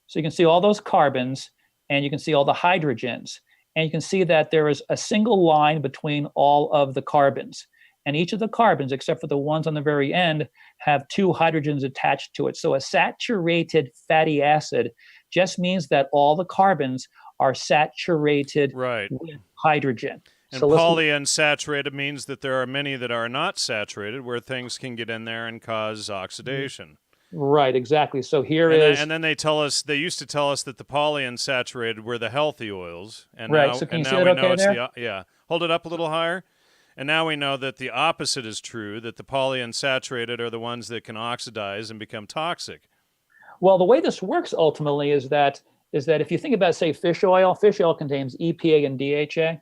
S2: So you can see all those carbons and you can see all the hydrogens. And you can see that there is a single line between all of the carbons. And each of the carbons, except for the ones on the very end, have 2 hydrogens attached to it. So a saturated fatty acid just means that all the carbons are saturated
S1: Right.
S2: with hydrogen.
S1: And
S2: So
S1: polyunsaturated means that there are many that are not saturated, where things can get in there and cause oxidation.
S2: Right, exactly. So here
S1: and then they used to tell us that the polyunsaturated were the healthy oils, and
S2: right. So can you see that
S1: we
S2: okay
S1: know it's
S2: there?
S1: yeah. Hold it up a little higher. And now we know that the opposite is true, that the polyunsaturated are the ones that can oxidize and become toxic.
S2: Well, the way this works ultimately is that if you think about, say, fish oil contains EPA and DHA.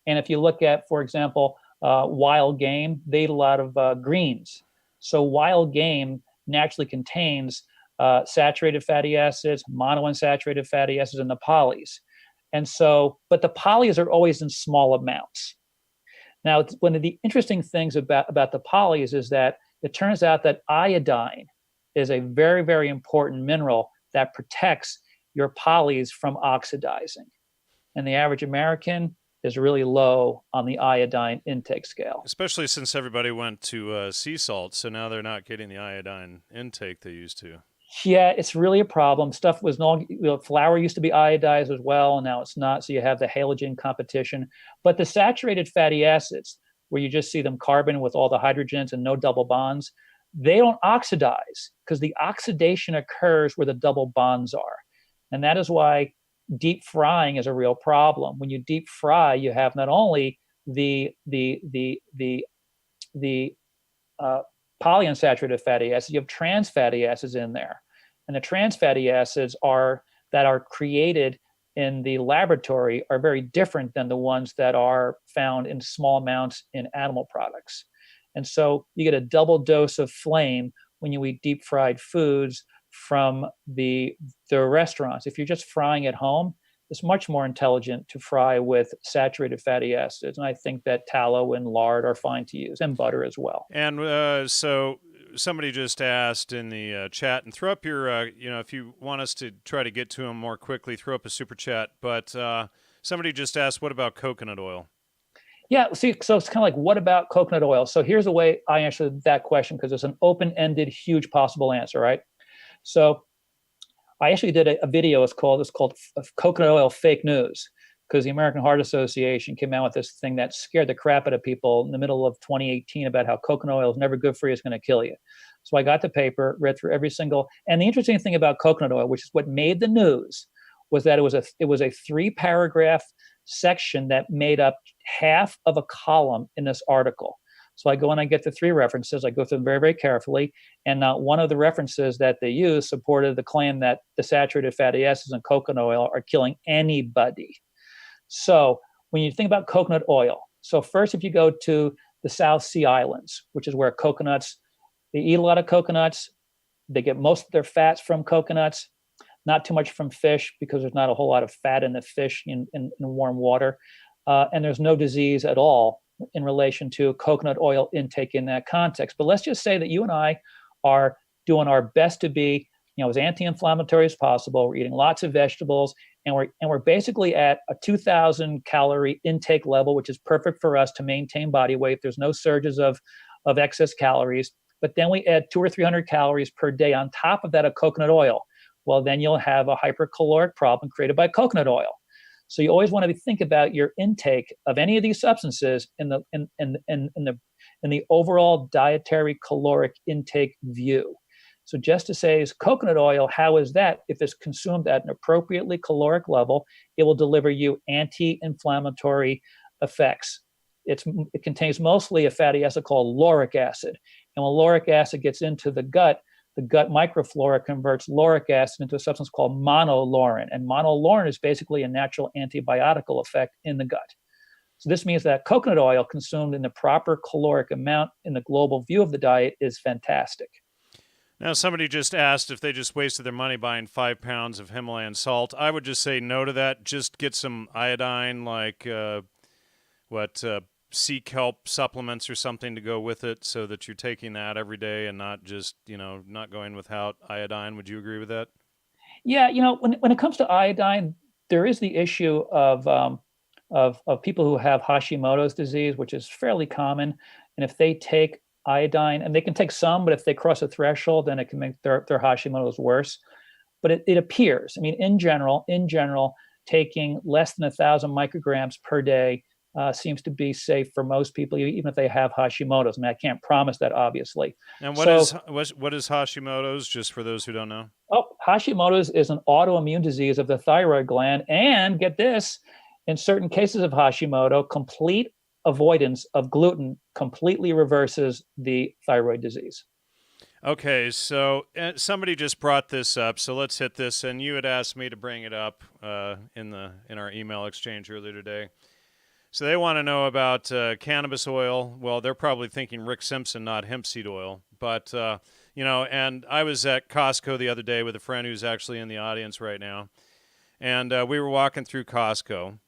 S2: And if you look at, for example, wild game, they eat a lot of greens. So wild game naturally contains saturated fatty acids, monounsaturated fatty acids, and the polys. And so, but the polys are always in small amounts. Now, one of the interesting things about the polys is that it turns out that iodine is a very, very important mineral that protects your polys from oxidizing. And the average American is really low on the iodine intake scale.
S1: Especially since everybody went to sea salt, so now they're not getting the iodine intake they used to.
S2: Yeah, it's really a problem. Stuff was flour used to be iodized as well, and now it's not. So you have the halogen competition. But the saturated fatty acids, where you just see them carbon with all the hydrogens and no double bonds, they don't oxidize because the oxidation occurs where the double bonds are. And that is why deep frying is a real problem. When you deep fry, you have not only the polyunsaturated fatty acids, you have trans fatty acids in there. And the trans fatty acids that are created in the laboratory are very different than the ones that are found in small amounts in animal products. And so you get a double dose of flame when you eat deep fried foods from the restaurants. If you're just frying at home, it's much more intelligent to fry with saturated fatty acids. And I think that tallow and lard are fine to use, and butter as well.
S1: And so somebody just asked in the chat, and throw up your, if you want us to try to get to them more quickly, throw up a super chat. But somebody just asked, what about coconut oil?
S2: Yeah, see, so it's kind of like, what about coconut oil? So here's the way I answer that question, because it's an open-ended, huge possible answer, right? So I actually did a video. It's called Coconut Oil Fake News, because the American Heart Association came out with this thing that scared the crap out of people in the middle of 2018 about how coconut oil is never good for you, it's going to kill you. So I got the paper, read through every single, and the interesting thing about coconut oil, which is what made the news, was that it was a 3-paragraph section that made up half of a column in this article. So I go and I get the 3 references. I go through them very, very carefully. And not one of the references that they use supported the claim that the saturated fatty acids in coconut oil are killing anybody. So when you think about coconut oil, so first, if you go to the South Sea Islands, which is where they eat a lot of coconuts. They get most of their fats from coconuts, not too much from fish, because there's not a whole lot of fat in the fish in warm water. And there's no disease at all in relation to coconut oil intake in that context. But let's just say that you and I are doing our best to be, as anti-inflammatory as possible. We're eating lots of vegetables, and we're basically at a 2,000 calorie intake level, which is perfect for us to maintain body weight. There's no surges of excess calories. But then we add 200 or 300 calories per day on top of that of coconut oil. Well, then you'll have a hypercaloric problem created by coconut oil. So you always want to think about your intake of any of these substances in the overall dietary caloric intake view. So just to say, is coconut oil, how is that? If it's consumed at an appropriately caloric level, it will deliver you anti-inflammatory effects. It contains mostly a fatty acid called lauric acid. And when lauric acid gets into the gut microflora converts lauric acid into a substance called monolaurin. And monolaurin is basically a natural antibiotical effect in the gut. So this means that coconut oil consumed in the proper caloric amount in the global view of the diet is fantastic.
S1: Now, somebody just asked if they just wasted their money buying 5 pounds of Himalayan salt. I would just say no to that. Just get some iodine, like sea kelp supplements or something to go with it, so that you're taking that every day and not just, not going without iodine. Would you agree with that?
S2: Yeah, when it comes to iodine, there is the issue of people who have Hashimoto's disease, which is fairly common. And if they take iodine, and they can take some, but if they cross a threshold, then it can make their Hashimoto's worse. But it appears, I mean, in general, taking less than 1,000 micrograms per day seems to be safe for most people, even if they have Hashimoto's. I mean, I can't promise that, obviously.
S1: And what is Hashimoto's, just for those who don't know?
S2: Oh, Hashimoto's is an autoimmune disease of the thyroid gland. And get this, in certain cases of Hashimoto, complete avoidance of gluten completely reverses the thyroid disease.
S1: Okay, so somebody just brought this up, so let's hit this. And you had asked me to bring it up in our email exchange earlier today. So they want to know about cannabis oil. Well, they're probably thinking Rick Simpson, not hemp seed oil. But, and I was at Costco the other day with a friend who's actually in the audience right now. And we were walking through Costco.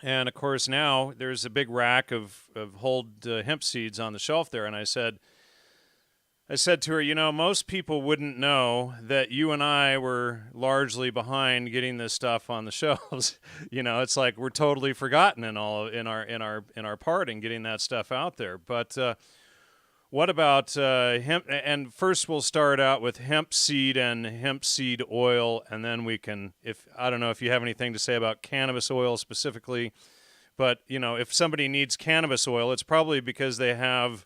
S1: And, of course, now there's a big rack of whole hemp seeds on the shelf there. And I said to her, most people wouldn't know that you and I were largely behind getting this stuff on the shelves. It's like we're totally forgotten in our part in getting that stuff out there. But what about hemp? And first we'll start out with hemp seed and hemp seed oil, and then we can, I don't know if you have anything to say about cannabis oil specifically, but if somebody needs cannabis oil, it's probably because they have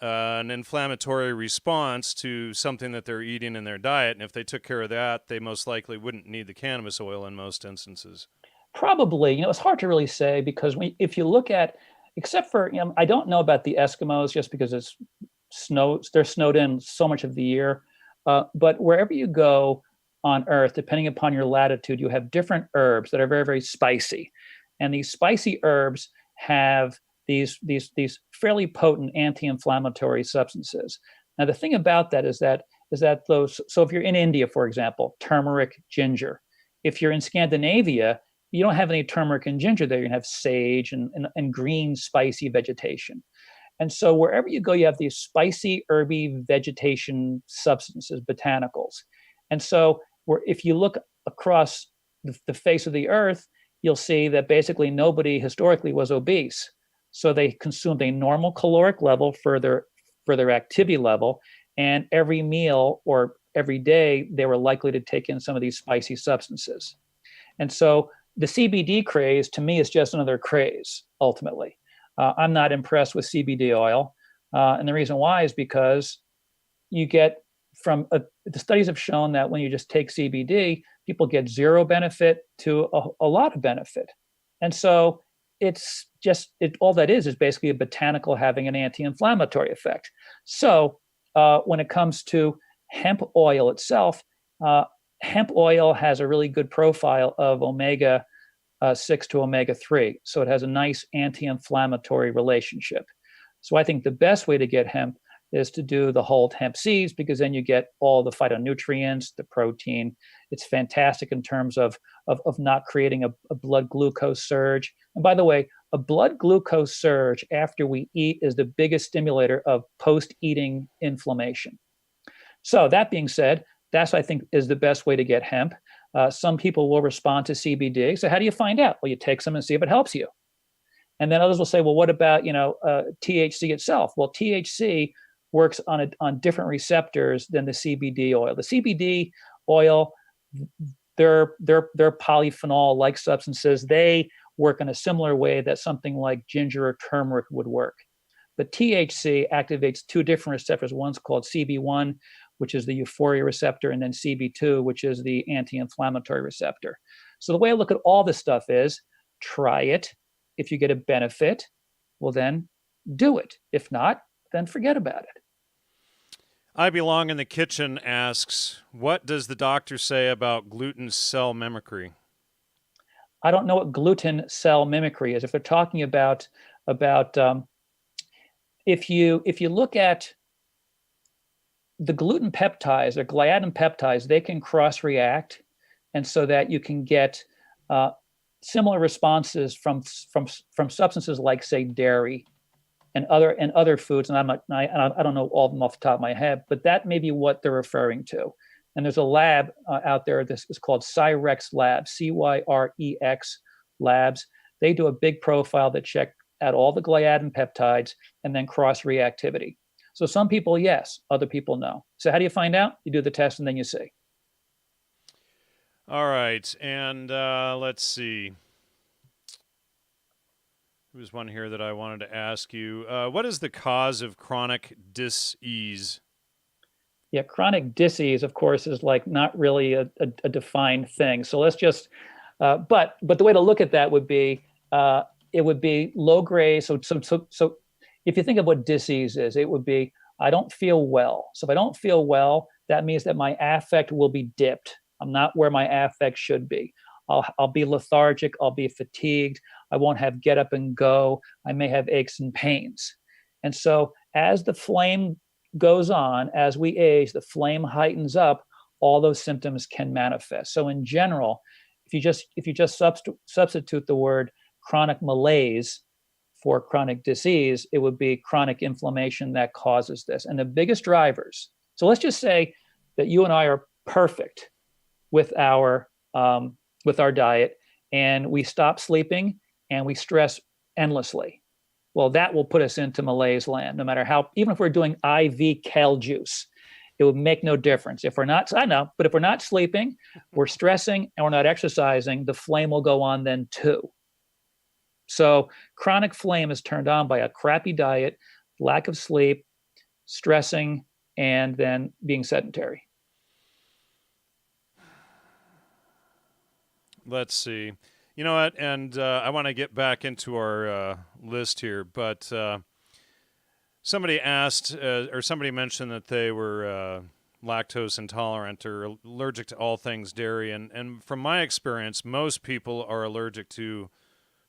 S1: an inflammatory response to something that they're eating in their diet. And if they took care of that, they most likely wouldn't need the cannabis oil in most instances.
S2: Probably. It's hard to really say, because if you look at, except for, I don't know about the Eskimos just because they're snowed in so much of the year. But wherever you go on Earth, depending upon your latitude, you have different herbs that are very, very spicy. And these spicy herbs have these fairly potent anti-inflammatory substances. Now, the thing about that is that those, so if you're in India, for example, turmeric, ginger. If you're in Scandinavia, you don't have any turmeric and ginger there. You have sage and green spicy vegetation. And so wherever you go, you have these spicy, herby vegetation substances, botanicals. And so if you look across the face of the earth, you'll see that basically nobody historically was obese. So they consumed a normal caloric level for their activity level, and every meal or every day they were likely to take in some of these spicy substances. And so the CBD craze, to me, is just another craze, ultimately. I'm not impressed with CBD oil. And the reason why is because you get the studies have shown that when you just take CBD, people get zero benefit to a lot of benefit. And so it's just, all that is basically a botanical having an anti-inflammatory effect. So when it comes to hemp oil itself, hemp oil has a really good profile of omega 6 to omega 3. So it has a nice anti-inflammatory relationship. So I think the best way to get hemp is to do the whole hemp seeds, because then you get all the phytonutrients, the protein. It's fantastic in terms of not creating a blood glucose surge. And by the way, a blood glucose surge after we eat is the biggest stimulator of post-eating inflammation. So that being said, that's, I think, is the best way to get hemp. Some people will respond to CBD. So how do you find out? Well, you take some and see if it helps you. And then others will say, well, what about THC itself? Well, THC works on different receptors than the CBD oil. The CBD oil, they're polyphenol-like substances. They work in a similar way that something like ginger or turmeric would work. But THC activates two different receptors. One's called CB1, which is the euphoria receptor, and then CB2, which is the anti-inflammatory receptor. So the way I look at all this stuff is try it. If you get a benefit, well, then do it. If not, then forget about it.
S1: I Belong in the Kitchen asks, what does the doctor say about gluten cell mimicry?
S2: I don't know what gluten cell mimicry is. If they're talking about if you look at the gluten peptides or gliadin peptides, they can cross-react, and so that you can get similar responses from substances like, say, dairy and other foods. And I don't know all of them off the top of my head, but that may be what they're referring to. And there's a lab out there. This is called Cyrex Labs, Cyrex Labs. They do a big profile that check at all the gliadin peptides, and then cross-reactivity. So some people, yes, other people, no. So how do you find out? You do the test and then you see.
S1: All right. And let's see. There was one here that I wanted to ask you. What is the cause of chronic dis-ease?
S2: Yeah, chronic dis-ease, of course, is like not really a defined thing. So let's just, but the way to look at that would be, it would be low grade. So if you think of what dis-ease is, it would be, I don't feel well. So if I don't feel well, that means that my affect will be dipped. I'm not where my affect should be. I'll be lethargic. I'll be fatigued. I won't have get up and go. I may have aches and pains. And so as the flame goes on, as we age, the flame heightens up, all those symptoms can manifest. So in general, if you just substitute the word chronic malaise for chronic disease, it would be chronic inflammation that causes this. And the biggest drivers, so let's just say that you and I are perfect with our diet, and we stop sleeping and we stress endlessly. Well, that will put us into malaise land, no matter how, even if we're doing IV kale juice, it would make no difference. If we're not, I know, but if we're not sleeping, we're stressing, and we're not exercising, the flame will go on then too. So chronic flame is turned on by a crappy diet, lack of sleep, stressing, and then being sedentary.
S1: Let's see. You know what? And I want to get back into our list here, but somebody asked, or somebody mentioned that they were lactose intolerant or allergic to all things dairy. And from my experience, most people are allergic to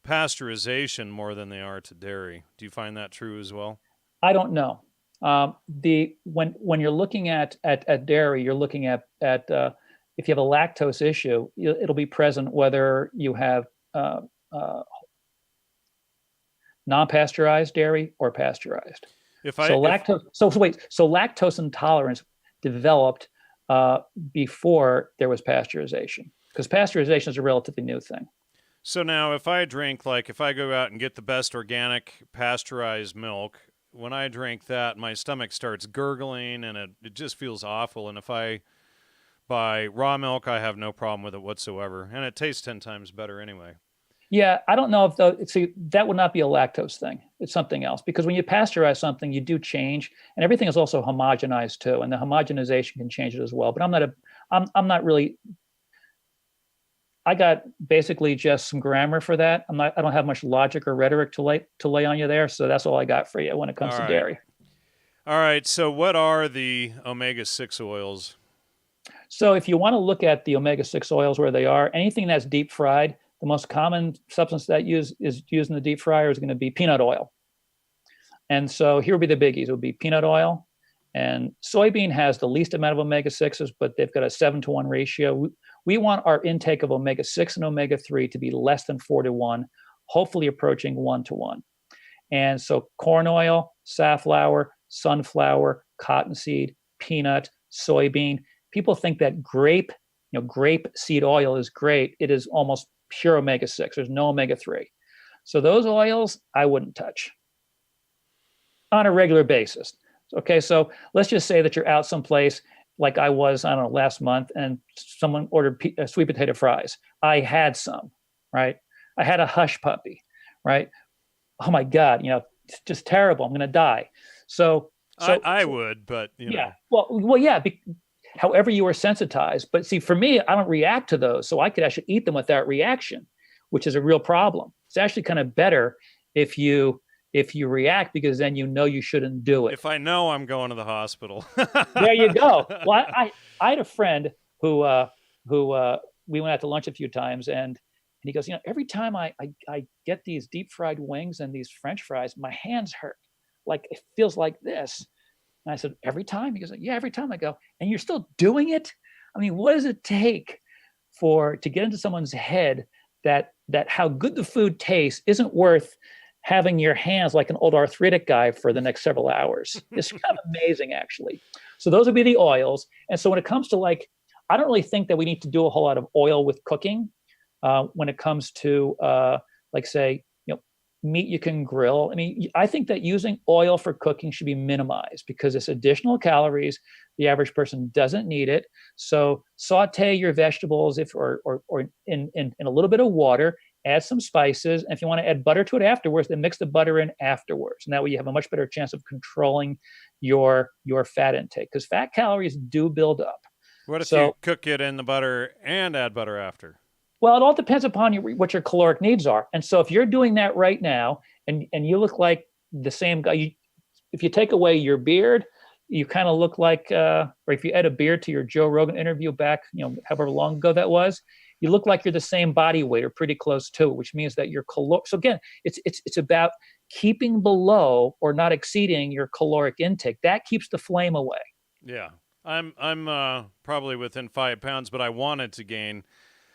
S1: pasteurization more than they are to dairy. Do you find that true as well?
S2: I don't know. When you're looking at dairy, you're looking at if you have a lactose issue, it'll be present whether you have non-pasteurized dairy or pasteurized. Lactose intolerance developed before there was pasteurization, because pasteurization is a relatively new thing.
S1: So now if I go out and get the best organic pasteurized milk, when I drink that, my stomach starts gurgling and it just feels awful. And if I buy raw milk, I have no problem with it whatsoever. And it tastes 10 times better anyway.
S2: Yeah, I don't know if that would not be a lactose thing. It's something else, because when you pasteurize something, you do change, and everything is also homogenized too, and the homogenization can change it as well. But I'm not really. I got basically just some grammar for that. I don't have much logic or rhetoric to lay on you there. So that's all I got for you when it comes to dairy.
S1: All right. So what are the omega-6 oils?
S2: So if you want to look at the omega-6 oils where they are, anything that's deep fried, the most common substance that is used in the deep fryer is going to be peanut oil. And so here would be the biggies. It would be peanut oil, and soybean has the least amount of omega-6s, but they've got a 7-to-1 ratio. We want our intake of omega-6 and omega-3 to be less than 4-to-1, hopefully approaching 1-to-1. And so corn oil, safflower, sunflower, cottonseed, peanut, soybean. People think that grape seed oil is great. It is almost pure omega-6. There's no omega-3. So those oils I wouldn't touch on a regular basis. Okay, so let's just say that you're out someplace like I was, I don't know, last month, and someone ordered sweet potato fries. I had some, right? I had a hush puppy, right? Oh my God, it's just terrible. I'm going to die. So
S1: I would, but
S2: yeah. Well, yeah. However you are sensitized, but see, for me, I don't react to those, so I could actually eat them without reaction, which is a real problem. It's actually kind of better if you react, because then you shouldn't do it.
S1: If I know, I'm going to the hospital.
S2: There you go. Well, I had a friend who we went out to lunch a few times, and he goes, every time I get these deep fried wings and these French fries, my hands hurt. Like it feels like this. And I said, every time? He goes, yeah, every time. I go, and you're still doing it? I mean, what does it take to get into someone's head that how good the food tastes isn't worth having your hands like an old arthritic guy for the next several hours? It's kind of amazing, actually. So those would be the oils. And so when it comes to I don't really think that we need to do a whole lot of oil with cooking when it comes to say, meat you can grill. I mean, I think that using oil for cooking should be minimized because it's additional calories. The average person doesn't need it. So saute your vegetables or in a little bit of water, add some spices. And if you want to add butter to it afterwards, then mix the butter in afterwards. And that way you have a much better chance of controlling your fat intake because fat calories do build up.
S1: What if you cook it in the butter and add butter after?
S2: Well, it all depends upon what your caloric needs are. And so if you're doing that right now and you look like the same guy, if you take away your beard, you kind of look like, or if you add a beard to your Joe Rogan interview back, however long ago that was, you look like you're the same body weight or pretty close to it, which means that your caloric. So again, it's about keeping below or not exceeding your caloric intake. That keeps the flame away.
S1: Yeah, I'm probably within 5 pounds, but I wanted to gain.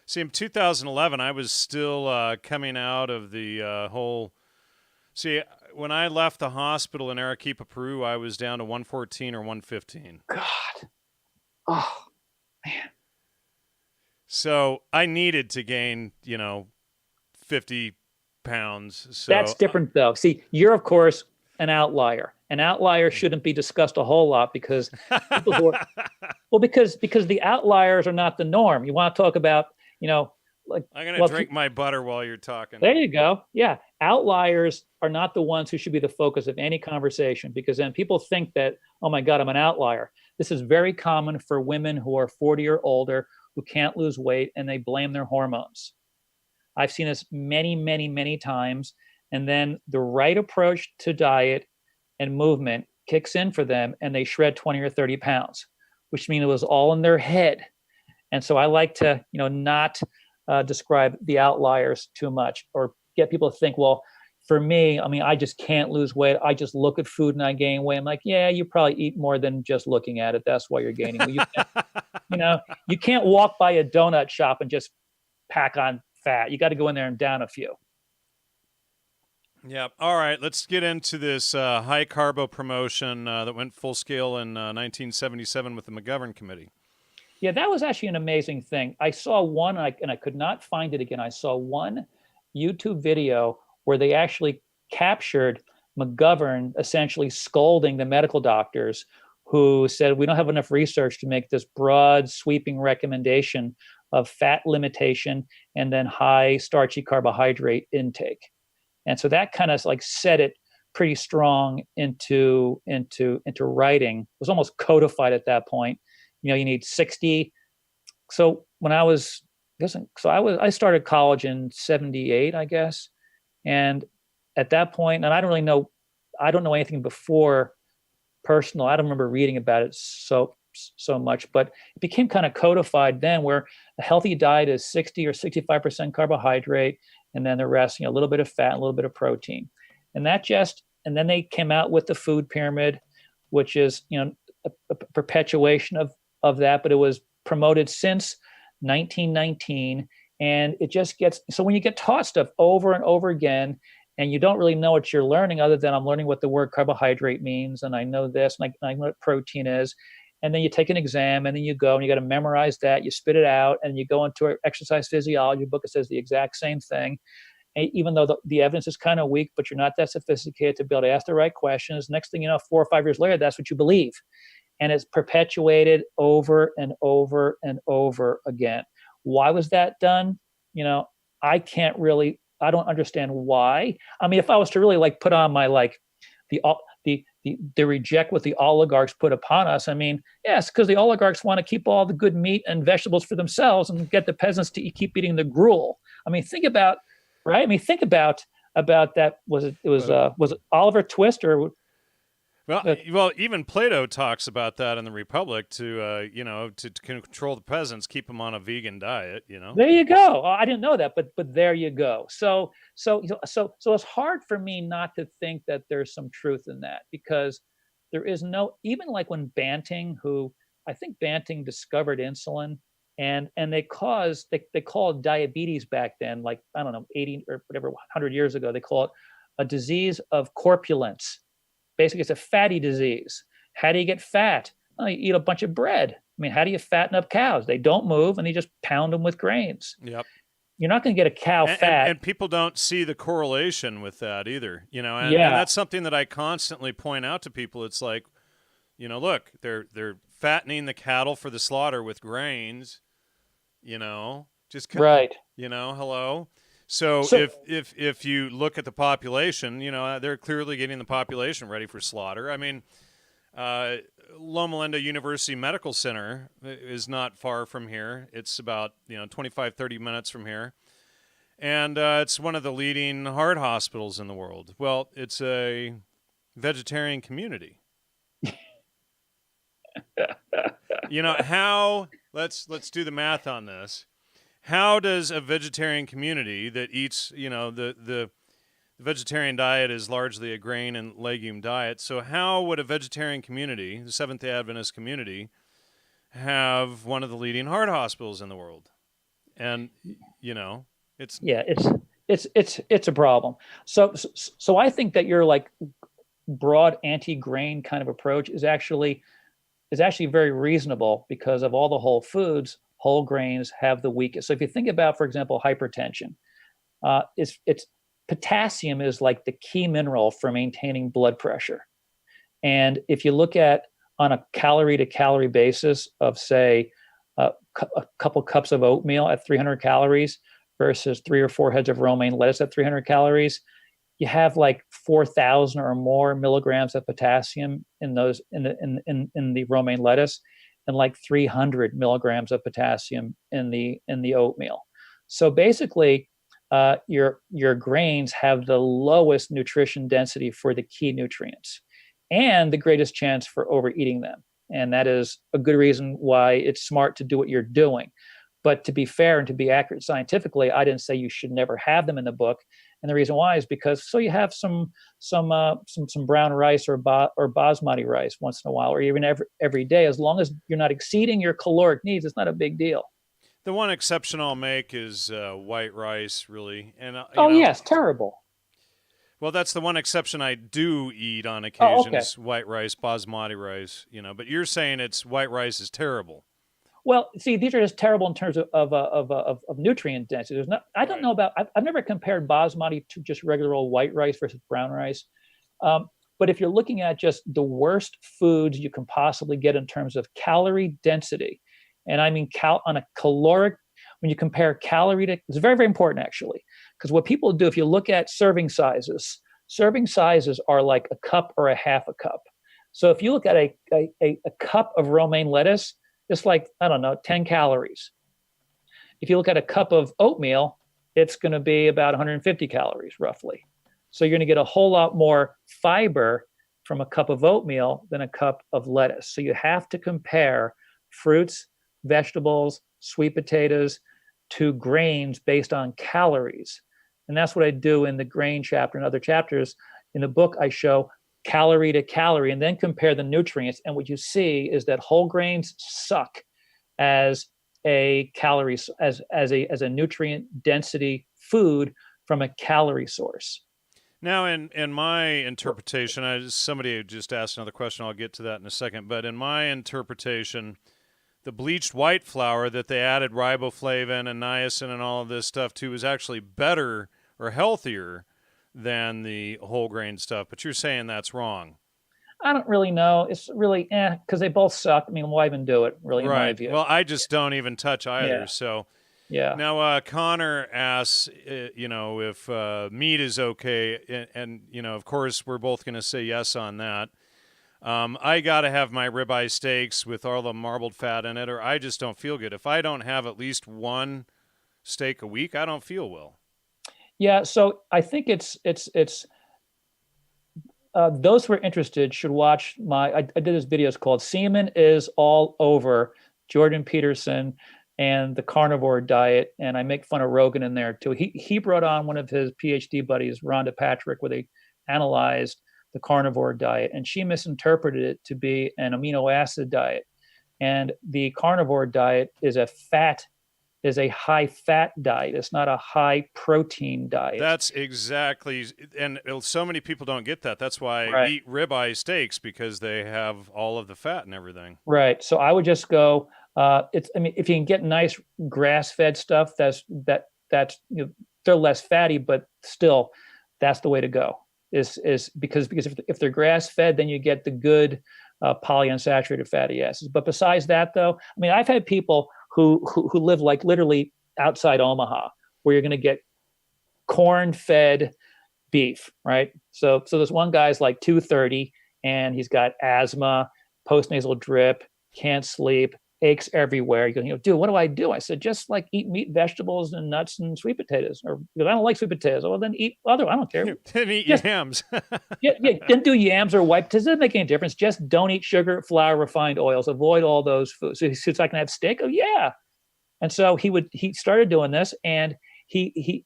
S1: See, in 2011, I was still coming out of the whole. See, when I left the hospital in Arequipa, Peru, I was down to 114 or 115.
S2: God. Oh, man.
S1: So I needed to gain, 50 pounds. So
S2: that's different, though. See, you're, of course, an outlier. An outlier shouldn't be discussed a whole lot because people who are, because the outliers are not the norm. You want to talk about, like
S1: I'm going to drink my butter while you're talking.
S2: There you go. Yeah. Outliers are not the ones who should be the focus of any conversation because then people think that, oh my God, I'm an outlier. This is very common for women who are 40 or older who can't lose weight and they blame their hormones. I've seen this many, many, many times. And then the right approach to diet and movement kicks in for them and they shred 20 or 30 pounds, which means it was all in their head. And so I like to, not describe the outliers too much or get people to think, well, for me, I mean, I just can't lose weight. I just look at food and I gain weight. I'm like, yeah, you probably eat more than just looking at it. That's why you're gaining weight. You can't walk by a donut shop and just pack on fat. You got to go in there and down a few.
S1: Yeah. All right. Let's get into this high carbo promotion that went full scale in 1977 with the McGovern Committee.
S2: Yeah, that was actually an amazing thing. I saw one, and I could not find it again. I saw one YouTube video where they actually captured McGovern essentially scolding the medical doctors who said, we don't have enough research to make this broad, sweeping recommendation of fat limitation and then high starchy carbohydrate intake. And so that kind of like set it pretty strong into writing. It was almost codified at that point. You need 60. So when I started college in 78, I guess. And at that point, and I don't know anything before personal. I don't remember reading about it so much, but it became kind of codified then where a healthy diet is 60 or 65% carbohydrate. And then the rest, a little bit of fat, a little bit of protein. And then they came out with the food pyramid, which is, a perpetuation of that, but it was promoted since 1919. And it just so when you get taught stuff over and over again, and you don't really know what you're learning other than I'm learning what the word carbohydrate means, and I know this, and I know what protein is, and then you take an exam, and then you go, and you got to memorize that, you spit it out, and you go into an exercise physiology book that says the exact same thing. And even though the evidence is kind of weak, but you're not that sophisticated to be able to ask the right questions, next thing you know, 4 or 5 years later, that's what you believe. And it's perpetuated over and over and over again. Why was that done? I don't understand why. I mean, if I was to really like put on my the reject what the oligarchs put upon us, I mean, yes, because the oligarchs want to keep all the good meat and vegetables for themselves and get the peasants to keep eating the gruel. I mean, think about, right? I mean, think about that. Was it Oliver Twist or?
S1: Well, even Plato talks about that in the Republic to control the peasants, keep them on a vegan diet.
S2: There you go. I didn't know that, but there you go. So it's hard for me not to think that there's some truth in that because there is even like when Banting, who I think Banting discovered insulin, and they called diabetes back then, like I don't know, 80 or whatever 100 years ago, they call it a disease of corpulence. Basically, it's a fatty disease. How do you get fat? Well, you eat a bunch of bread. I mean, how do you fatten up cows? They don't move, and you just pound them with grains.
S1: Yep.
S2: you're not going to get a cow fat.
S1: And people don't see the correlation with that either, you know, and
S2: Yeah.
S1: that's something that I constantly point out to people. It's like, you know, look, they're fattening the cattle for the slaughter with grains, you know,
S2: Right.
S1: you know, hello. So if you look at the population, you know, they're clearly getting the population ready for slaughter. I mean, Loma Linda University Medical Center is not far from here. It's about, 25, 30 minutes from here. And it's one of the leading heart hospitals in the world. Well, it's a vegetarian community. Let's do the math on this. How does a vegetarian community that eats, the vegetarian diet is largely a grain and legume diet. So how would a vegetarian community, the Seventh-day Adventist community, have one of the leading heart hospitals in the world? And, it's
S2: a problem. So I think that your like broad anti-grain kind of approach is actually very reasonable because of all the whole foods. Whole grains have the weakest. So if you think about, for example, hypertension, it's potassium is like the key mineral for maintaining blood pressure. And if you look at on a calorie to calorie basis of say a couple cups of oatmeal at 300 calories versus 3 or 4 heads of romaine lettuce at 300 calories, you have like 4,000 or more milligrams of potassium in those in the romaine lettuce, and like 300 milligrams of potassium in the oatmeal. So basically, your grains have the lowest nutrition density for the key nutrients and the greatest chance for overeating them. And that is a good reason why it's smart to do what you're doing. But to be fair and to be accurate scientifically, I didn't say you should never have them in the book. And the reason why is because so you have some brown rice or basmati rice once in a while, or even every day, as long as you're not exceeding your caloric needs, it's not a big deal.
S1: The one exception I'll make is white rice, really. And
S2: yes, terrible.
S1: Well, that's the one exception I do eat on occasion is
S2: okay.
S1: white rice, basmati rice. But you're saying it's white rice is terrible.
S2: Well, see, these are just terrible in terms of nutrient density. There's not. I don't know about. I've never compared basmati to just regular old white rice versus brown rice. But if you're looking at just the worst foods you can possibly get in terms of calorie density, and I mean on a caloric, when you compare calorie to, it's very, very important actually, because what people do, if you look at serving sizes are like a cup or a half a cup. So if you look at a cup of romaine lettuce, it's like, I don't know, 10 calories. If you look at a cup of oatmeal, it's going to be about 150 calories roughly. So you're going to get a whole lot more fiber from a cup of oatmeal than a cup of lettuce. So you have to compare fruits, vegetables, sweet potatoes to grains based on calories. And that's what I do in the grain chapter and other chapters. In the book, I show calorie to calorie and then compare the nutrients. And what you see is that whole grains suck as a calorie, as a nutrient density food from a calorie source.
S1: Now, in my interpretation, somebody just asked another question. I'll get to that in a second. But in my interpretation, the bleached white flour that they added riboflavin and niacin and all of this stuff to is actually better or healthier than the whole grain stuff. But you're saying that's wrong.
S2: I don't really know. It's really because they both suck. I mean, why even do it, really,
S1: right.
S2: in my view?
S1: Well, I just don't even touch either.
S2: Yeah.
S1: So,
S2: yeah.
S1: Now, Connor asks, if meat is okay. And, of course, we're both going to say yes on that. I got to have my ribeye steaks with all the marbled fat in it, or I just don't feel good. If I don't have at least one steak a week, I don't feel well.
S2: Yeah, so I think it's those who are interested should watch I did this video. It's called Seaman is All Over Jordan Peterson and the Carnivore Diet, and I make fun of Rogan in there too. He brought on one of his PhD buddies, Rhonda Patrick, where they analyzed the Carnivore Diet, and she misinterpreted it to be an amino acid diet. And the Carnivore Diet is a high fat diet. It's not a high protein diet.
S1: That's exactly, and so many people don't get that. That's why I eat ribeye steaks, because they have all of the fat and everything.
S2: Right. So I would just go. If you can get nice grass-fed stuff, that that's, they're less fatty, but still that's the way to go is because if they're grass fed, then you get the good polyunsaturated fatty acids. But besides that, though, I mean, I've had people who live like literally outside Omaha, where you're going to get corn fed beef, right? So this one guy's like 230 and he's got asthma, postnasal drip, can't sleep, aches everywhere. He goes, dude, what do I do? I said, just like eat meat, vegetables, and nuts and sweet potatoes. Or because I don't like sweet potatoes. Well, then eat other. I don't care.
S1: Then eat yams.
S2: yeah, then do yams or white potatoes. It doesn't make any difference. Just don't eat sugar, flour, refined oils. Avoid all those foods. So I can have steak. Oh yeah. And so he started doing this, and his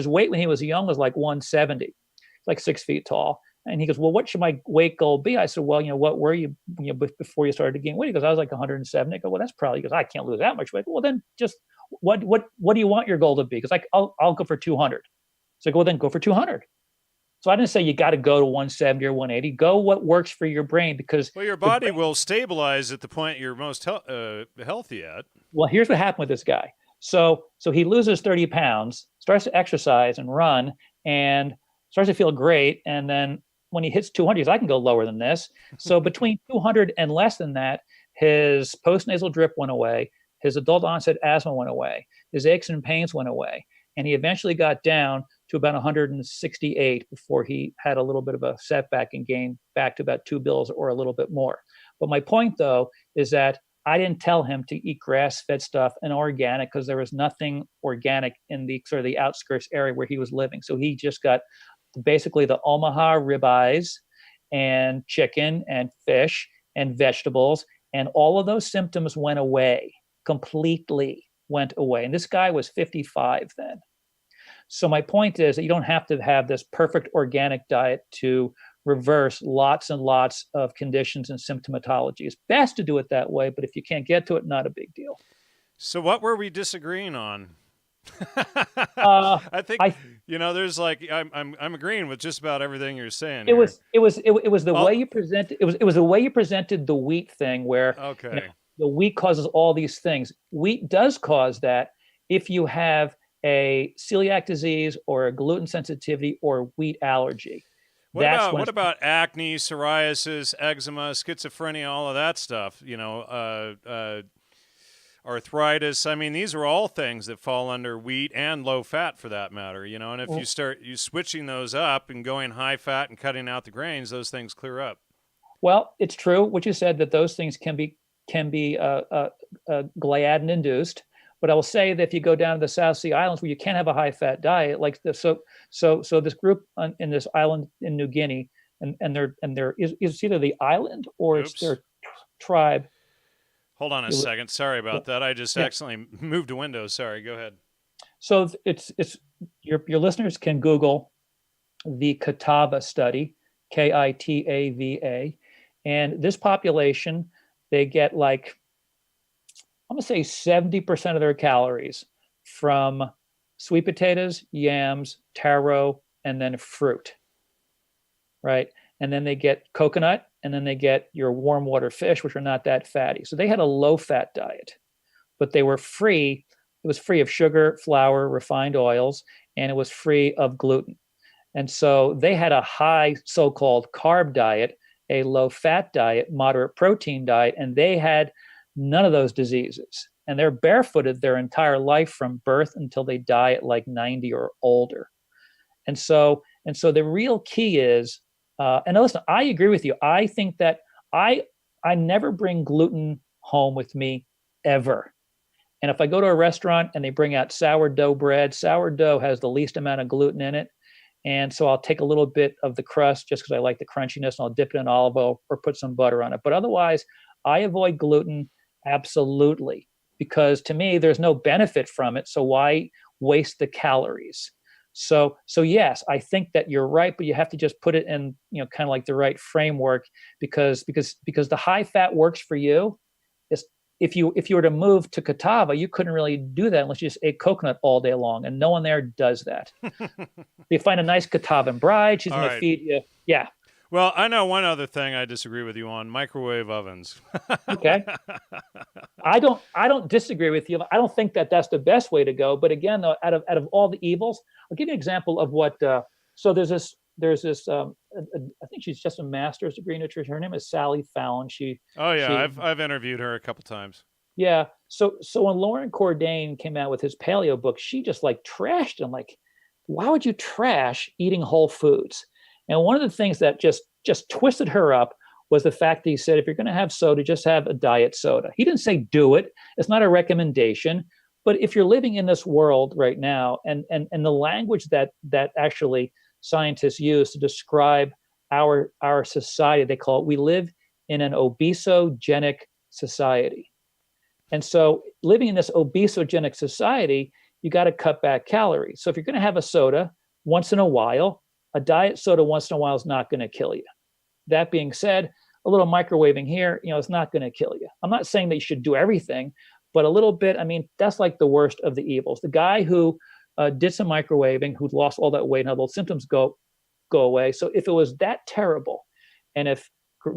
S2: weight when he was young was like 170, like 6 feet tall. And he goes, well, what should my weight goal be? I said, well, what were you, before you started to gain weight? He goes, I was like 170. I go, well, that's probably, because I can't lose that much weight. Well, then just what do you want your goal to be? Because I'll go for 200. So I go, well, then go for 200. So I didn't say you got to go to 170 or 180. Go what works for your brain, because
S1: your body will stabilize at the point you're most healthy at.
S2: Well, here's what happened with this guy. So he loses 30 pounds, starts to exercise and run, and starts to feel great. And then when he hits 200, he goes, I can go lower than this. So between 200 and less than that, his postnasal drip went away. His adult onset asthma went away. His aches and pains went away. And he eventually got down to about 168 before he had a little bit of a setback and gained back to about 2 bills or a little bit more. But my point, though, is that I didn't tell him to eat grass-fed stuff and organic, because there was nothing organic in the sort of the outskirts area where he was living. So he just got basically the Omaha ribeyes and chicken and fish and vegetables, and all of those symptoms went away, completely went away. And this guy was 55 then. So my point is that you don't have to have this perfect organic diet to reverse lots and lots of conditions and symptomatology. It's best to do it that way, but if you can't get to it, not a big deal.
S1: So what were we disagreeing on? I think there's like I'm agreeing with just about everything you're saying. It was
S2: the way you presented. It was the way you presented the wheat thing, where the wheat causes all these things. Wheat does cause that if you have a celiac disease or a gluten sensitivity or wheat allergy.
S1: What about acne, psoriasis, eczema, schizophrenia, all of that stuff? Arthritis. I mean, these are all things that fall under wheat and low fat, for that matter. And if you start switching those up and going high fat and cutting out the grains, those things clear up.
S2: Well, it's true what you said, that those things can be gliadin induced. But I will say that if you go down to the South Sea Islands, where you can't have a high fat diet, like this, so this group in this island in New Guinea, and it's either the island or it's their tribe.
S1: Hold on a second. Sorry about that. I just accidentally moved a window. Sorry. Go ahead.
S2: So it's your listeners can Google the Kitava study, Kitava, and this population, they get like, I'm going to say 70% of their calories from sweet potatoes, yams, taro, and then fruit, right? And then they get coconut, and then they get your warm water fish, which are not that fatty. So they had a low-fat diet, but they were free. It was free of sugar, flour, refined oils, and it was free of gluten. And so they had a high so-called carb diet, a low-fat diet, moderate protein diet, and they had none of those diseases. And they're barefooted their entire life from birth until they die at like 90 or older. And so the real key is, and listen, I agree with you. I think that I never bring gluten home with me ever. And if I go to a restaurant and they bring out sourdough bread, sourdough has the least amount of gluten in it. And so I'll take a little bit of the crust just because I like the crunchiness, and I'll dip it in olive oil or put some butter on it. But otherwise, I avoid gluten absolutely, because to me, there's no benefit from it. So why waste the calories? So yes, I think that you're right, but you have to just put it in, kind of like the right framework, because the high fat works for you. If you were to move to Kitava, you couldn't really do that unless you just ate coconut all day long, and no one there does that. You find a nice Kitavan bride, she's going to feed you. Yeah.
S1: Well, I know one other thing I disagree with you on: microwave ovens.
S2: Okay. I don't disagree with you. I don't think that that's the best way to go. But again, though, out of all the evils, I'll give you an example of what. So there's this. I think she's just a master's degree in nutrition. Her name is Sally Fallon.
S1: Oh yeah,
S2: She
S1: I've interviewed her a couple times.
S2: yeah. So when Lauren Cordain came out with his paleo book, she just like trashed him. Like, why would you trash eating whole foods? And one of the things that just twisted her up was the fact that he said, if you're going to have soda, just have a diet soda. He didn't say do it. It's not a recommendation. But if you're living in this world right now, and the language that actually scientists use to describe our society, they call it, we live in an obesogenic society. And so living in this obesogenic society, you got to cut back calories. So if you're going to have a soda once in a while, a diet soda once in a while is not going to kill you. That being said, a little microwaving here, it's not going to kill you. I'm not saying that you should do everything, but a little bit, I mean, that's like the worst of the evils. The guy who did some microwaving, who lost all that weight, and how those symptoms go away. So if it was that terrible, and if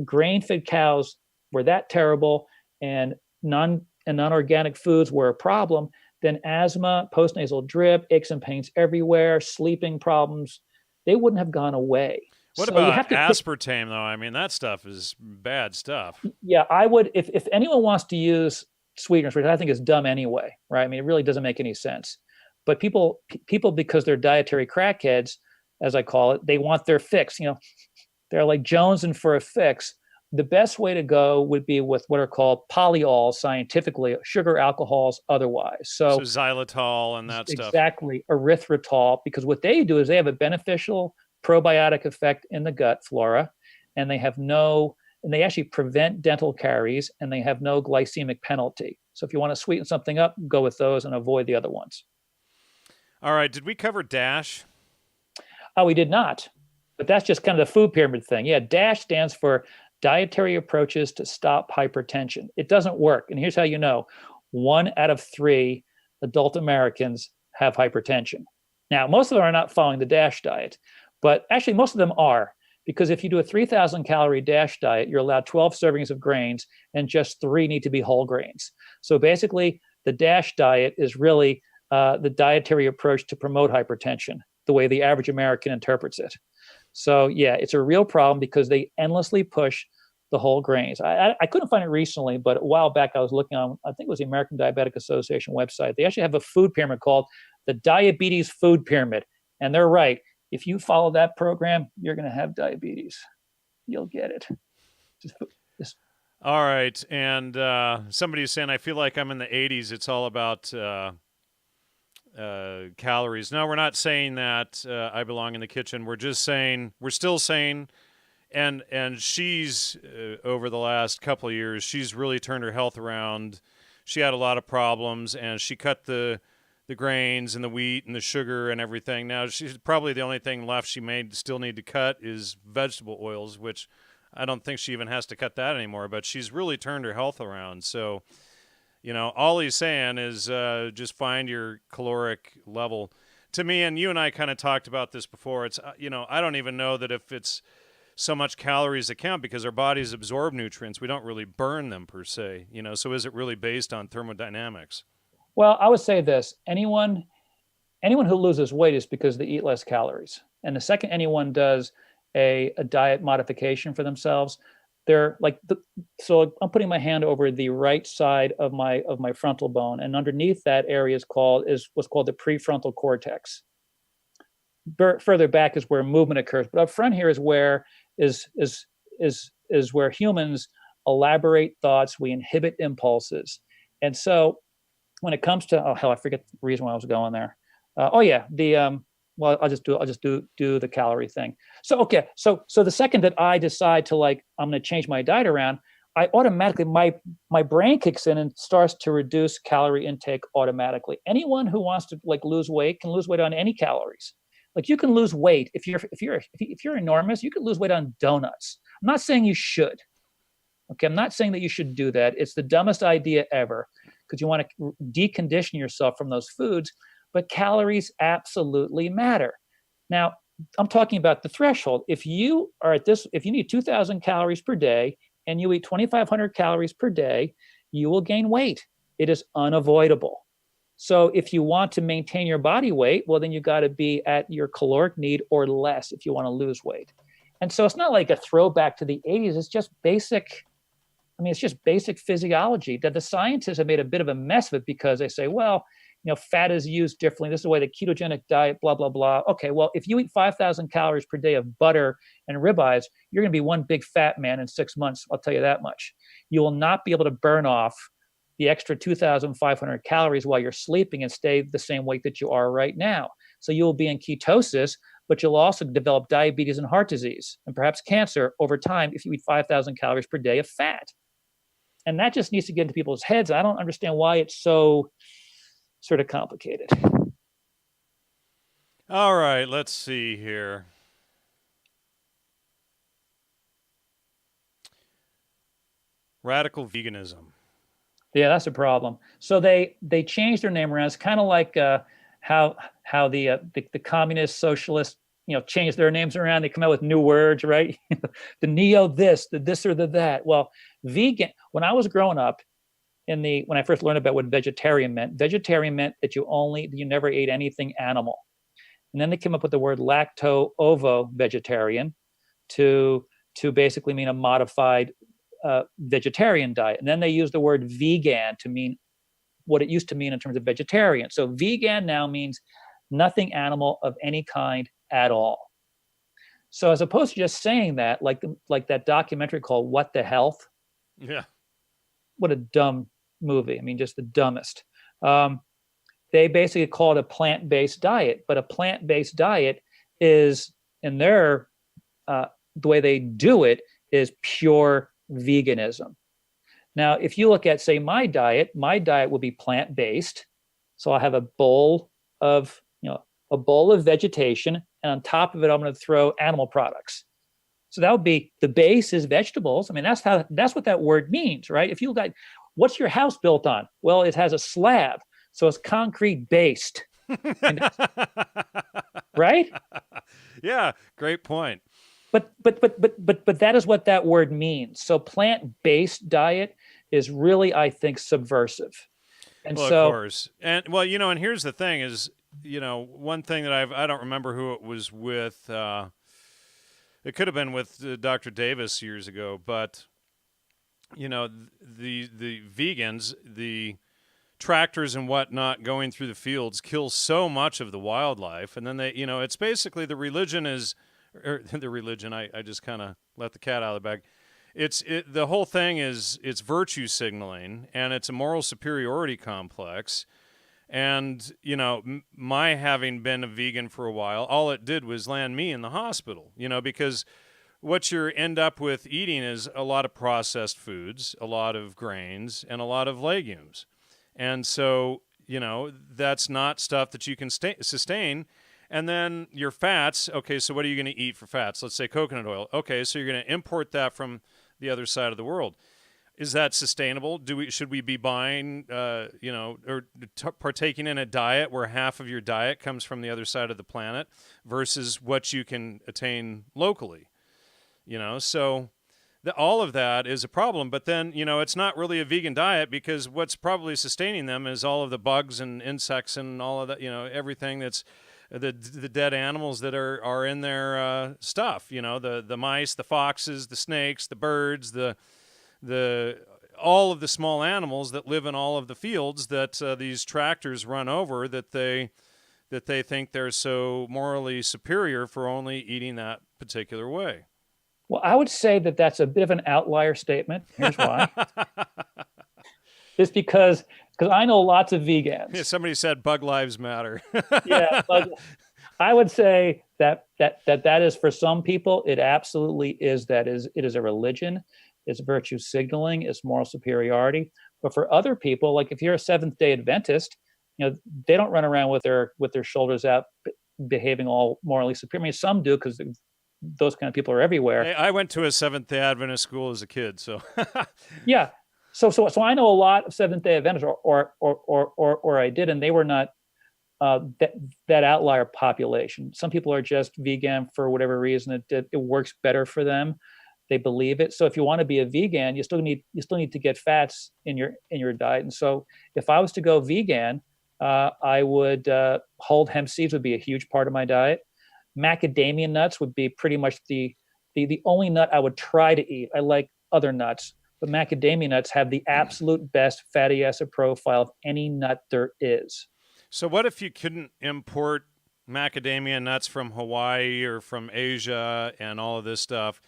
S2: grain-fed cows were that terrible, and non-organic foods were a problem, then asthma, postnasal drip, aches and pains everywhere, sleeping problems, they wouldn't have gone away.
S1: What
S2: So
S1: about aspartame, though? I mean, that stuff is bad stuff.
S2: Yeah, I would, if anyone wants to use sweeteners, which I think is dumb anyway, right? I mean, it really doesn't make any sense. But people, because they're dietary crackheads, as I call it, they want their fix. They're like jonesing for a fix. The best way to go would be with what are called polyols, scientifically, sugar alcohols otherwise. So
S1: xylitol and that stuff.
S2: Exactly, erythritol, because what they do is they have a beneficial probiotic effect in the gut flora, and they actually prevent dental caries, and they have no glycemic penalty. So if you want to sweeten something up, go with those and avoid the other ones.
S1: All right, did we cover DASH?
S2: Oh, we did not, but that's just kind of the food pyramid thing. Yeah, DASH stands for Dietary Approaches to Stop Hypertension. It doesn't work, and here's how you know. 1 out of 3 adult Americans have hypertension. Now, most of them are not following the DASH diet, but actually most of them are, because if you do a 3,000 calorie DASH diet, you're allowed 12 servings of grains, and just 3 need to be whole grains. So basically, the DASH diet is really the dietary approach to promote hypertension, the way the average American interprets it. So yeah, it's a real problem because they endlessly push the whole grains. I couldn't find it recently, but a while back I was looking on, I think it was the American Diabetic Association website. They actually have a food pyramid called the Diabetes Food Pyramid. And they're right. If you follow that program, you're going to have diabetes. You'll get it. Just
S1: All right. And somebody's saying, I feel like I'm in the 80s. It's all about calories. No, we're not saying that I belong in the kitchen. We're just saying, we're still saying, and she's, over the last couple of years, she's really turned her health around. She had a lot of problems, and she cut the grains and the wheat and the sugar and everything. Now, she's probably the only thing left she may still need to cut is vegetable oils, which I don't think she even has to cut that anymore, but she's really turned her health around. So, all he's saying is just find your caloric level. To me, and you and I kind of talked about this before, it's, I don't even know that if it's so much calories that count, because our bodies absorb nutrients. We don't really burn them per se, so is it really based on thermodynamics?
S2: Well, I would say this: anyone who loses weight is because they eat less calories. And the second anyone does a diet modification for themselves, they're like so I'm putting my hand over the right side of my frontal bone, and underneath that area is what's called the prefrontal cortex. Further back is where movement occurs, but up front here is where where humans elaborate thoughts. We inhibit impulses, and so when it comes to I forget the reason why I was going there. Well, I'll just do the calorie thing. So okay, so the second that I decide to I'm going to change my diet around, I automatically my brain kicks in and starts to reduce calorie intake automatically. Anyone who wants to lose weight can lose weight on any calories. You can lose weight if you're enormous, you can lose weight on donuts. I'm not saying you should. Okay, I'm not saying that you should do that. It's the dumbest idea ever, because you want to decondition yourself from those foods. But calories absolutely matter. Now, I'm talking about the threshold. If you are at this, if you need 2,000 calories per day and you eat 2,500 calories per day, you will gain weight. It is unavoidable. So if you want to maintain your body weight, well, then you got to be at your caloric need or less if you want to lose weight. And so it's not like a throwback to the 80s. It's just basic. I mean, it's just basic physiology that the scientists have made a bit of a mess of it because they say, well, fat is used differently. This is the way the ketogenic diet, blah, blah, blah. Okay, well, if you eat 5,000 calories per day of butter and ribeyes, you're going to be one big fat man in 6 months. I'll tell you that much. You will not be able to burn off the extra 2,500 calories while you're sleeping and stay the same weight that you are right now. So you'll be in ketosis, but you'll also develop diabetes and heart disease and perhaps cancer over time if you eat 5,000 calories per day of fat. And that just needs to get into people's heads. I don't understand why it's so sort of complicated.
S1: All right, let's see here. Radical veganism.
S2: Yeah, that's a problem. So they changed their name around. It's kind of like how the communist socialists change their names around. They come out with new words, right? The neo this, the this or the that. Well, vegan. When I was growing up, when I first learned about what vegetarian meant that you never ate anything animal. And then they came up with the word lacto-ovo-vegetarian to basically mean a modified vegetarian diet. And then they used the word vegan to mean what it used to mean in terms of vegetarian. So vegan now means nothing animal of any kind at all. So as opposed to just saying that, like that documentary called What the Health?
S1: Yeah.
S2: What a dumb movie. I mean, just the dumbest. They basically call it a plant-based diet, but a plant-based diet is, in their, the way they do it, is pure veganism. Now, if you look at, say, my diet will be plant-based. So I have a bowl of vegetation, and on top of it, I'm going to throw animal products. So that would be, the base is vegetables. I mean, that's what that word means, right? If you got, what's your house built on? Well, it has a slab, so it's concrete based. Right?
S1: Yeah, great point.
S2: But that is what that word means. So plant-based diet is really, I think, subversive. And
S1: well,
S2: so,
S1: of course. And well, and here's the thing is, one thing that I don't remember who it was with. It could have been with Dr. Davis years ago, but the vegans, the tractors and whatnot going through the fields kill so much of the wildlife, and then they, it's basically the religion is, or the religion. I just kind of let the cat out of the bag. The whole thing is it's virtue signaling, and it's a moral superiority complex. And, my having been a vegan for a while, all it did was land me in the hospital, because what you end up with eating is a lot of processed foods, a lot of grains, and a lot of legumes. And so, that's not stuff that you can sustain. And then your fats, okay, so what are you going to eat for fats? Let's say coconut oil. Okay, so you're going to import that from the other side of the world. Is that sustainable? Should we be buying, or partaking in a diet where half of your diet comes from the other side of the planet versus what you can attain locally? So all of that is a problem. But then, it's not really a vegan diet because what's probably sustaining them is all of the bugs and insects and all of that, everything that's the dead animals that are in their stuff. The mice, the foxes, the snakes, the birds, all of the small animals that live in all of the fields that these tractors run over, that they think they're so morally superior for only eating that particular way.
S2: Well, I would say that that's a bit of an outlier statement. Here's why. It's because I know lots of vegans.
S1: Yeah, somebody said bug lives matter.
S2: Yeah, but I would say that is, for some people, it absolutely is. It is a religion. It's virtue signaling, it's moral superiority. But for other people, like if you're a Seventh-day Adventist, they don't run around with their shoulders out, behaving all morally superior. I mean, some do, because those kind of people are everywhere.
S1: Hey, I went to a Seventh-day Adventist school as a kid, so
S2: yeah. So I know a lot of Seventh-day Adventists, or I did, and they were not that outlier population. Some people are just vegan for whatever reason. It works better for them. They believe it. So if you want to be a vegan, you still need to get fats in your diet. And so if I was to go vegan, I would whole hemp seeds would be a huge part of my diet. Macadamia nuts would be pretty much the only nut I would try to eat. I like other nuts, but macadamia nuts have the absolute best fatty acid profile of any nut there is.
S1: So what if you couldn't import macadamia nuts from Hawaii or from Asia and all of this stuff?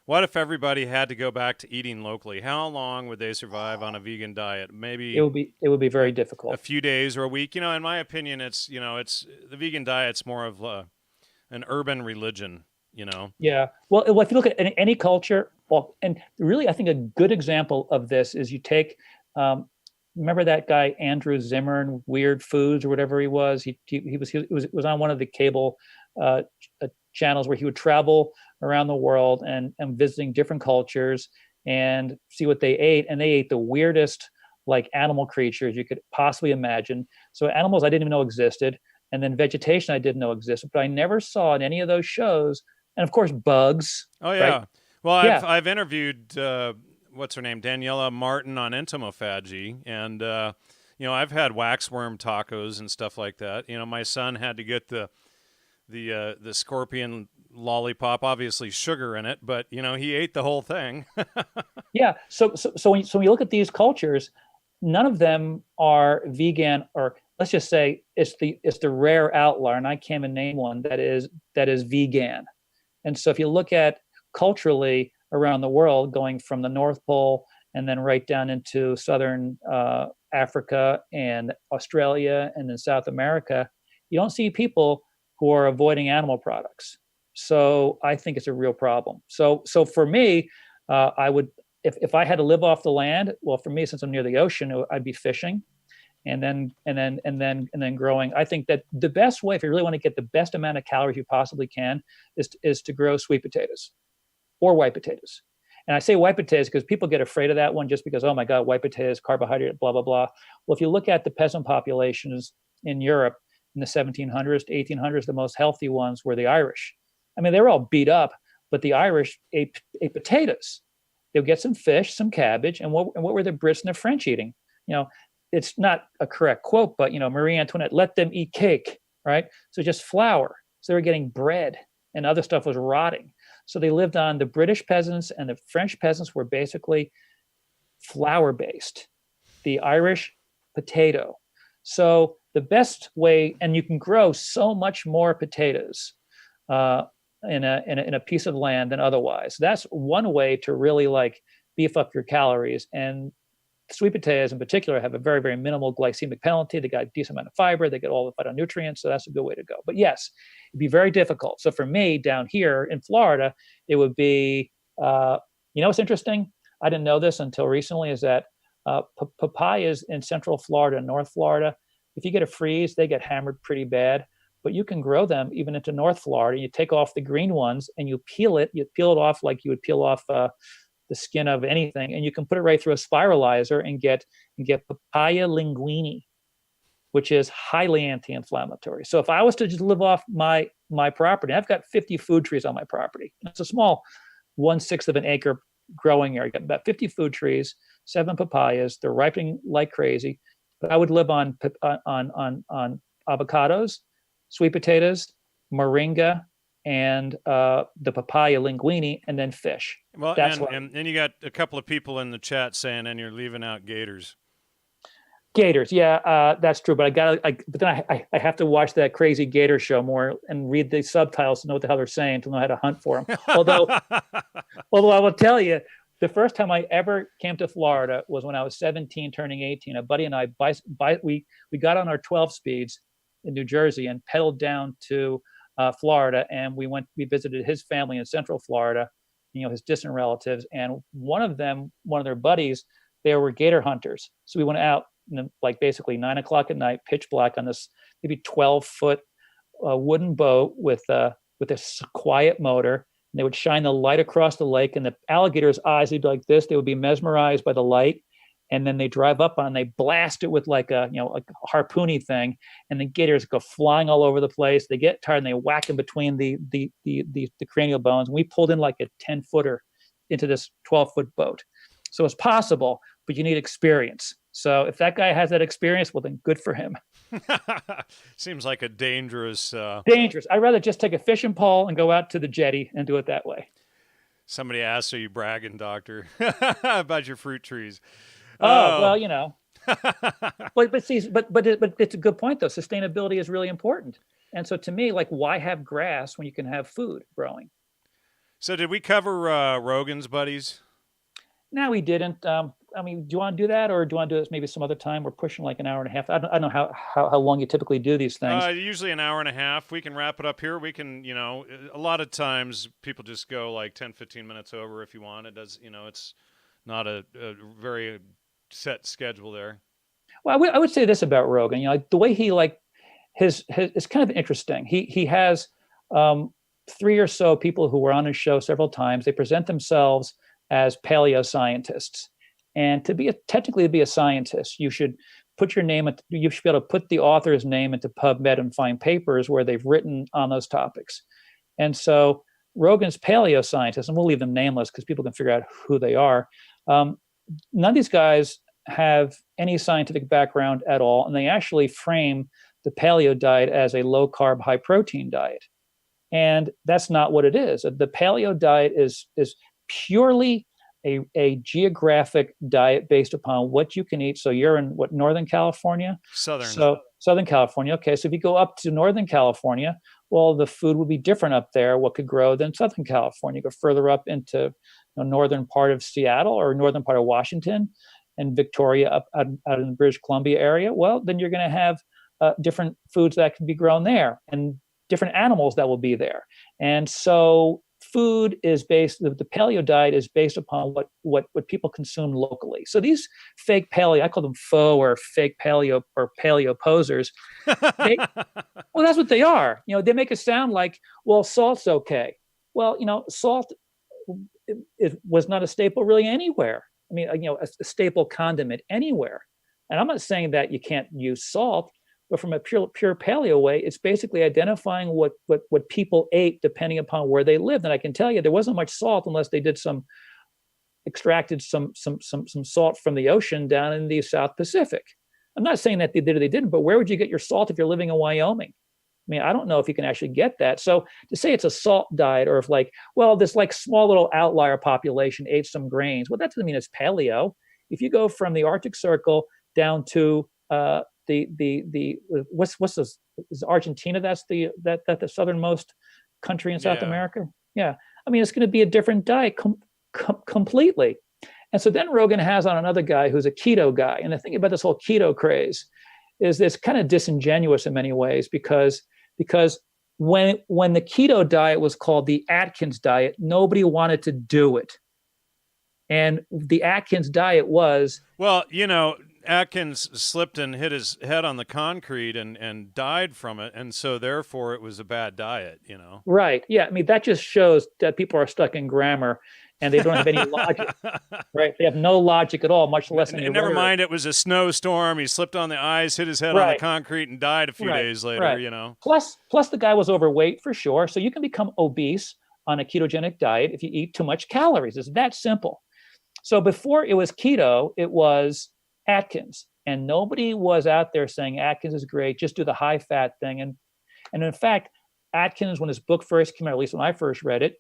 S1: What if everybody had to go back to eating locally? How long would they survive on a vegan diet? Maybe
S2: it would be very difficult.
S1: A few days or a week. In my opinion, it's the vegan diet's more of an urban religion.
S2: Yeah. Well, if you look at any culture, and really, I think a good example of this is you take. Remember that guy Andrew Zimmern, Weird Foods or whatever he was. He was on one of the cable channels where he would travel around the world and visiting different cultures and see what they ate. And they ate the weirdest like animal creatures you could possibly imagine. So animals I didn't even know existed. And then vegetation I didn't know existed, but I never saw in any of those shows. And of course, bugs.
S1: Oh yeah.
S2: Right?
S1: Well, I've interviewed what's her name, Daniela Martin on entomophagy, and I've had waxworm tacos and stuff like that. My son had to get the scorpion lollipop, obviously sugar in it, but he ate the whole thing.
S2: Yeah. So when you look at these cultures, none of them are vegan, or let's just say it's the rare outlier, and I can't even name one that is vegan. And so if you look at culturally around the world, going from the North Pole and then right down into southern Africa and Australia and then South America, you don't see people who are avoiding animal products. So I think it's a real problem. So for me, I would, if I had to live off the land, well, for me, since I'm near the ocean, I'd be fishing and then growing. I think that the best way, if you really want to get the best amount of calories you possibly can, is to grow sweet potatoes or white potatoes. And I say white potatoes because people get afraid of that one just because, oh my God, white potatoes, carbohydrate, blah, blah, blah. Well, if you look at the peasant populations in Europe in the 1700s to 1800s, the most healthy ones were the Irish. I mean, they were all beat up, but the Irish ate potatoes. They would get some fish, some cabbage, and what were the Brits and the French eating? It's not a correct quote, but Marie Antoinette, let them eat cake, right? So just flour. So they were getting bread, and other stuff was rotting. So they lived on, the British peasants and the French peasants were basically flour-based. The Irish, potato. So the best way, and you can grow so much more potatoes in a piece of land than otherwise. That's one way to really like beef up your calories. And sweet potatoes in particular have a very, very minimal glycemic penalty. They got a decent amount of fiber. They get all the phytonutrients. So that's a good way to go. But yes, it'd be very difficult. So for me down here in Florida, it would be, what's interesting? I didn't know this until recently, is that papayas in Central Florida and North Florida, if you get a freeze, they get hammered pretty bad. But you can grow them even into North Florida. You take off the green ones and you peel it off like you would peel off the skin of anything, and you can put it right through a spiralizer and get papaya linguine, which is highly anti-inflammatory. So if I was to just live off my property, I've got 50 food trees on my property. It's a small 1/6 of an acre growing area. I've got about 50 food trees, 7 papayas. They're ripening like crazy. But I would live on avocados, sweet potatoes, moringa, and the papaya linguine, and then fish.
S1: Well, and you got a couple of people in the chat saying, and you're leaving out gators.
S2: Gators, yeah, that's true. But but then I have to watch that crazy gator show more and read the subtitles to know what the hell they're saying, to know how to hunt for them. Although I will tell you, the first time I ever came to Florida was when I was 17, turning 18. A buddy and I we got on our 12 speeds in New Jersey and pedaled down to Florida, and we visited his family in Central Florida, his distant relatives, and one of their buddies, they were gator hunters. So we went out like basically 9 o'clock at night, pitch black, on this maybe 12-foot wooden boat with a quiet motor. And they would shine the light across the lake, and the alligators' eyes would be like this. They would be mesmerized by the light, and then they drive up on, they blast it with like a, like a harpoony thing, and the gators go flying all over the place. They get tired and they whack them between the cranial bones. And we pulled in like a 10-footer into this 12-foot boat. So it's possible, but you need experience. So if that guy has that experience, well, then good for him.
S1: Seems like a dangerous.
S2: Dangerous. I'd rather just take a fishing pole and go out to the jetty and do it that way.
S1: Somebody asked, "Are you bragging, doctor, about your fruit trees?"
S2: Oh, well, but it's a good point though. Sustainability is really important. And so to me, like, why have grass when you can have food growing?
S1: So did we cover Rogan's buddies?
S2: No, we didn't. I mean, do you want to do that, or do you want to do this maybe some other time? We're pushing like an hour and a half. I don't know how long you typically do these things.
S1: Usually an hour and a half. We can wrap it up here. We can, a lot of times people just go like 10, 15 minutes over if you want. It does, it's not a very set schedule there.
S2: Well, I would say this about Rogan. Like the way he his is kind of interesting. He has 3 or so people who were on his show several times. They present themselves as paleo scientists, and technically to be a scientist, you should put your name. You should be able to put the author's name into PubMed and find papers where they've written on those topics. And so Rogan's paleo scientists, and we'll leave them nameless because people can figure out who they are. None of these guys have any scientific background at all, and they actually frame the paleo diet as a low-carb, high-protein diet. And that's not what it is. The paleo diet is purely a geographic diet based upon what you can eat. So you're in what, Northern California? Southern California. Okay, so if you go up to Northern California, well, the food would be different up there, what could grow, than Southern California. You go further up into northern part of Seattle or northern part of Washington and Victoria up out in the British Columbia area, well, then you're going to have different foods that can be grown there and different animals that will be there. And so food is based, the paleo diet is based upon what people consume locally. So these fake paleo, I call them faux or fake paleo or paleo posers. Well, that's what they are. They make it sound like, well, salt's okay. Well, salt it was not a staple really anywhere. I mean, a staple condiment anywhere. And I'm not saying that you can't use salt, but from a pure paleo way, it's basically identifying what people ate depending upon where they lived. And I can tell you, there wasn't much salt unless they extracted some salt from the ocean down in the South Pacific. I'm not saying that they did or they didn't, but where would you get your salt if you're living in Wyoming? I mean, I don't know if you can actually get that. So to say it's a salt diet, or if this small little outlier population ate some grains, well, that doesn't mean it's paleo. If you go from the Arctic Circle down to what's this? Is Argentina? That's the southernmost country in South America. Yeah, I mean, it's going to be a different diet completely. And so then Rogan has on another guy who's a keto guy, and the thing about this whole keto craze is this kind of disingenuous in many ways because when the keto diet was called the Atkins diet, nobody wanted to do it, and the Atkins diet was
S1: Atkins slipped and hit his head on the concrete and died from it. And so therefore it was a bad diet, Right.
S2: Yeah. I mean, that just shows that people are stuck in grammar and they don't have any logic, right? They have no logic at all, much less any
S1: never mind, it was a snowstorm. He slipped on the ice, hit his head on the concrete and died a few days later,
S2: Plus the guy was overweight for sure. So you can become obese on a ketogenic diet if you eat too much calories. It's that simple. So before it was keto, it was Atkins, and nobody was out there saying Atkins is great, just do the high fat thing. And in fact, Atkins, when his book first came out, at least when I first read it,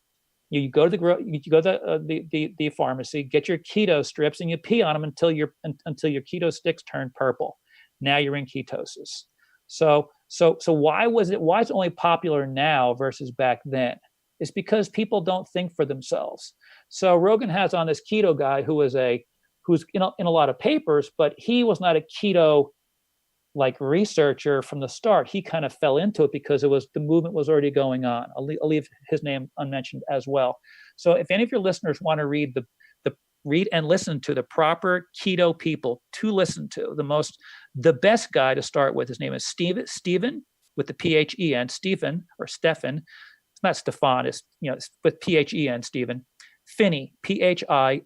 S2: you go to the pharmacy, get your keto strips, and you pee on them until your keto sticks turn purple. Now you're in ketosis. So why is it only popular now versus back then? It's because people don't think for themselves. So Rogan has on this keto guy who's in a lot of papers, but he was not a keto researcher from the start. He kind of fell into it because the movement was already going on. I'll leave his name unmentioned as well. So if any of your listeners want to read read and listen to the proper keto people to listen to, the best guy to start with, his name is Stephen with the P-H-E-N, Stephen or Stefan. It's not Stefan, it's with P-H-E-N, Stephen. Phinney, P-H-I-N-N-E-Y.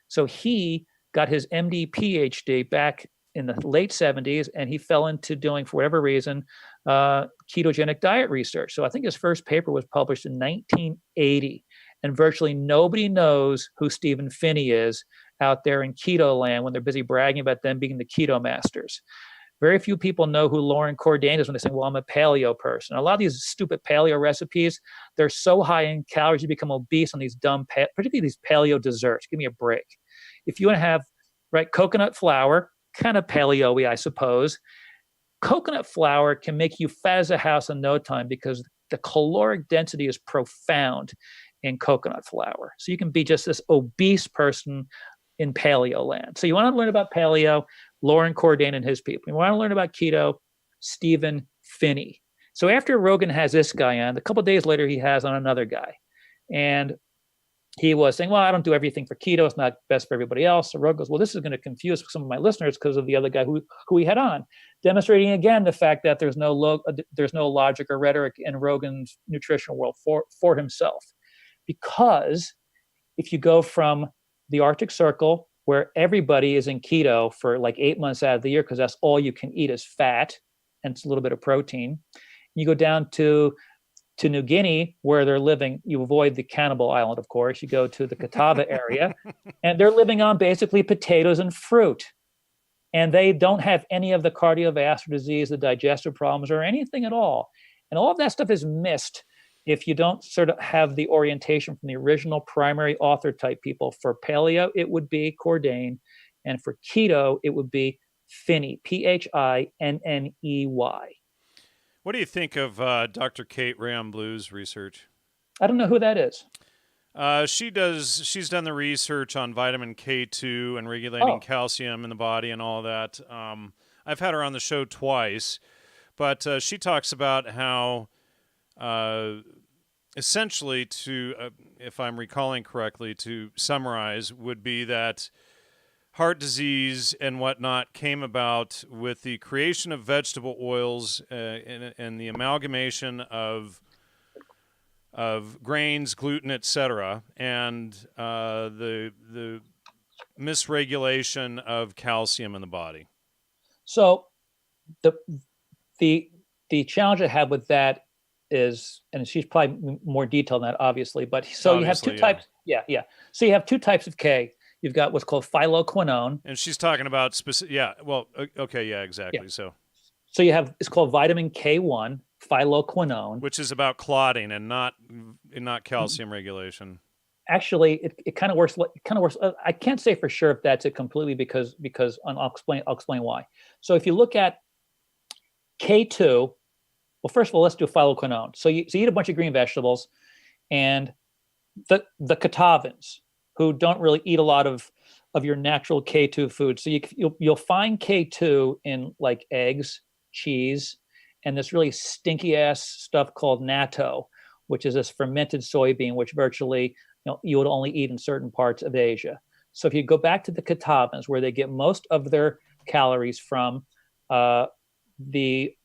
S2: So he got his MD PhD back in the late 70s, and he fell into doing, for whatever reason, ketogenic diet research. So I think his first paper was published in 1980, and virtually nobody knows who Stephen Phinney is out there in keto land when they're busy bragging about them being the keto masters. Very few people know who Lauren Cordain is when they say, well, I'm a paleo person. A lot of these stupid paleo recipes, they're so high in calories, you become obese on these dumb, particularly these paleo desserts. Give me a break. If you want to have, right, coconut flour, kind of paleo-y, I suppose, coconut flour can make you fat as a house in no time because the caloric density is profound in coconut flour. So you can be just this obese person in paleo land. So you want to learn about paleo, Lauren Cordain and his people. You want to learn about keto, Stephen Phinney. So after Rogan has this guy on, a couple of days later, he has on another guy. And he was saying, well, I don't do everything for keto. It's not best for everybody else. So Rogan goes, well, this is going to confuse some of my listeners because of the other guy who he had on, demonstrating again the fact that there's no logic or rhetoric in Rogan's nutritional world for himself. Because if you go from the Arctic Circle, where everybody is in keto for like 8 months out of the year, because that's all you can eat is fat and it's a little bit of protein. You go down to New Guinea, where they're living, you avoid the cannibal island, of course. You go to the Catawba area, and they're living on basically potatoes and fruit. And they don't have any of the cardiovascular disease, the digestive problems, or anything at all. And all of that stuff is missed if you don't sort of have the orientation from the original primary author type people. For paleo, it would be Cordain. And for keto, it would be Phinney, Phinney.
S1: What do you think of Dr. Kate Ram-Blue's research?
S2: I don't know who that is.
S1: She's done the research on vitamin K2 and regulating calcium in the body and all that. I've had her on the show twice, but she talks about how essentially, if I'm recalling correctly, to summarize, would be that heart disease and whatnot came about with the creation of vegetable oils and the amalgamation of grains, gluten, etc., and the misregulation of calcium in the body.
S2: So the challenge I have with that is, and she's probably more detailed than that, obviously, but so you have two types. Yeah. So you have two types of K. You've got what's called phyloquinone.
S1: And she's talking about specific, exactly.
S2: Yeah. So you have, it's called vitamin K1, phyloquinone.
S1: Which is about clotting and not calcium regulation.
S2: Actually, it kind of works. I can't say for sure if that's it completely because I'll explain why. So if you look at K2, well, first of all, let's do phyloquinone. So you eat a bunch of green vegetables, and the Catawbans, who don't really eat a lot of your natural K2 food. So you'll find K2 in like eggs, cheese, and this really stinky ass stuff called natto, which is this fermented soybean, which virtually you would only eat in certain parts of Asia. So if you go back to the Catawbans, where they get most of their calories from, the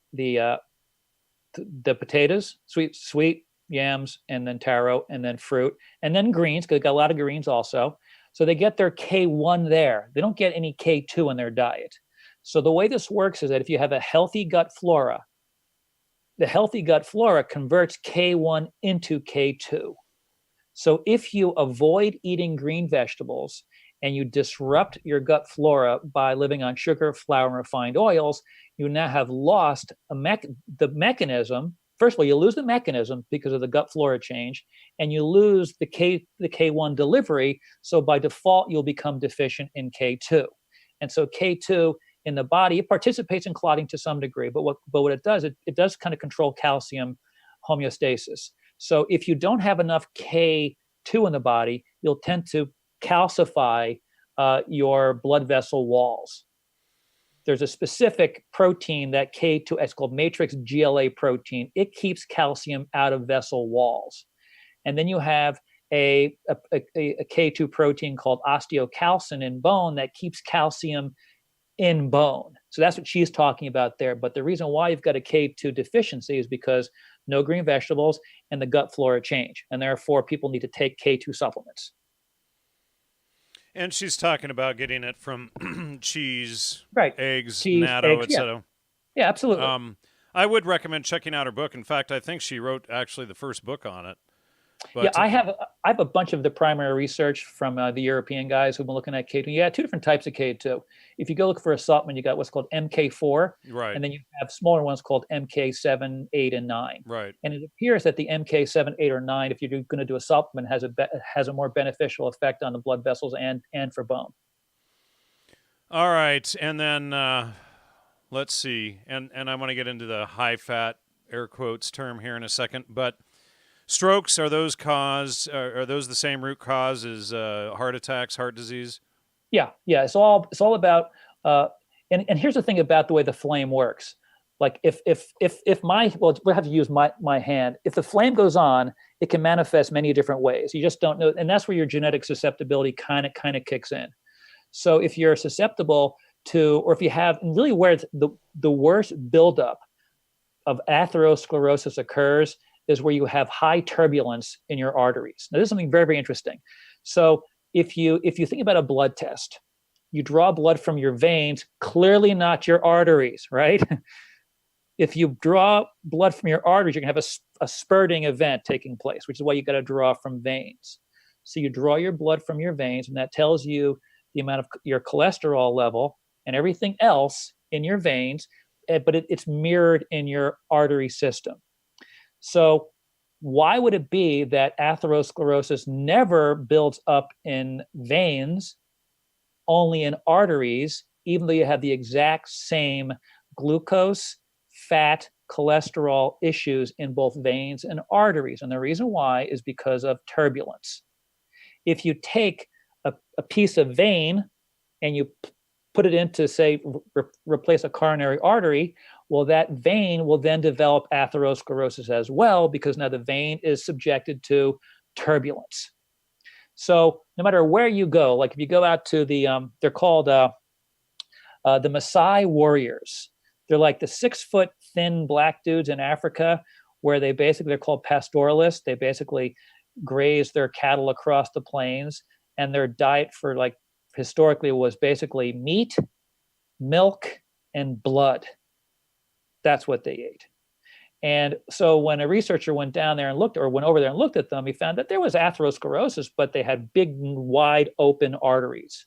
S2: potatoes, sweet yams, and then taro, and then fruit, and then greens, because they got a lot of greens also. So they get their K1 there. They don't get any K2 in their diet. So the way this works is that if you have a healthy gut flora, the healthy gut flora converts K1 into K2. So if you avoid eating green vegetables and you disrupt your gut flora by living on sugar, flour, and refined oils, you now have lost the mechanism. First of all, you lose the mechanism because of the gut flora change, and you lose the K1 delivery. So by default, you'll become deficient in K2. And so K2 in the body, it participates in clotting to some degree, but what it does, it does kind of control calcium homeostasis. So if you don't have enough K2 in the body, you'll tend to calcify your blood vessel walls. There's a specific protein that K2, it's called matrix GLA protein. It keeps calcium out of vessel walls. And then you have a K2 protein called osteocalcin in bone that keeps calcium in bone. So that's what she's talking about there. But the reason why you've got a K2 deficiency is because no green vegetables and the gut flora change. And therefore, people need to take K2 supplements.
S1: And she's talking about getting it from cheese,
S2: Right.
S1: eggs,
S2: Cheese,
S1: natto,
S2: eggs, yeah.
S1: etc.
S2: Yeah, absolutely.
S1: I would recommend checking out her book. In fact, I think she wrote actually the first book on it.
S2: Yeah,
S1: But
S2: I have a bunch of the primary research from the European guys who've been looking at K2. Yeah, two different types of K2. If you go look for a supplement, you got what's called MK4,
S1: right,
S2: and then you have smaller ones called MK7, 8, and 9.
S1: right.
S2: And it appears that the MK7, 8, or 9, if you're going to do a supplement, has a more beneficial effect on the blood vessels and for bone.
S1: All right, and then let's see, and I want to get into the high fat air quotes term here in a second, but strokes, are those the same root cause as heart attacks, heart disease?
S2: Yeah. It's all about. And here's the thing about the way the flame works. Like if we'll have to use my hand. If the flame goes on, it can manifest many different ways. You just don't know, and that's where your genetic susceptibility kind of kicks in. So if you're susceptible to, or if you have, and really where the worst buildup of atherosclerosis occurs is where you have high turbulence in your arteries. Now, this is something very, very interesting. So if you think about a blood test, you draw blood from your veins, clearly not your arteries, right? If you draw blood from your arteries, you're going to have a spurting event taking place, which is why you got to draw from veins. So you draw your blood from your veins, and that tells you the amount of your cholesterol level and everything else in your veins, but it's mirrored in your artery system. So why would it be that atherosclerosis never builds up in veins, only in arteries, even though you have the exact same glucose, fat, cholesterol issues in both veins and arteries? And the reason why is because of turbulence. If you take a piece of vein and you put it into, say, replace a coronary artery, well, that vein will then develop atherosclerosis as well, because now the vein is subjected to turbulence. So no matter where you go, like if you go out to they're called the Maasai warriors. They're like the 6-foot thin black dudes in Africa, where they're called pastoralists. They basically graze their cattle across the plains, and their diet for historically was basically meat, milk, and blood. That's what they ate. And so when a researcher went down there and went over there and looked at them, he found that there was atherosclerosis, but they had big, wide open arteries.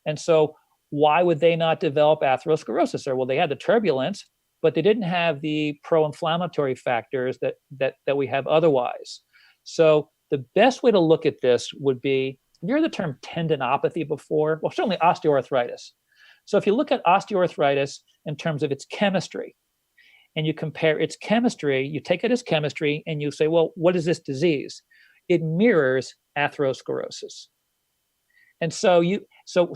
S2: And so why would they not develop atherosclerosis? Well, they had the turbulence, but they didn't have the pro-inflammatory factors that we have otherwise. So the best way to look at this would be, have you heard the term tendinopathy before? Well, certainly osteoarthritis. So if you look at osteoarthritis in terms of its chemistry, and you compare its chemistry, you take it as chemistry and you say, well, what is this disease? It mirrors atherosclerosis. And so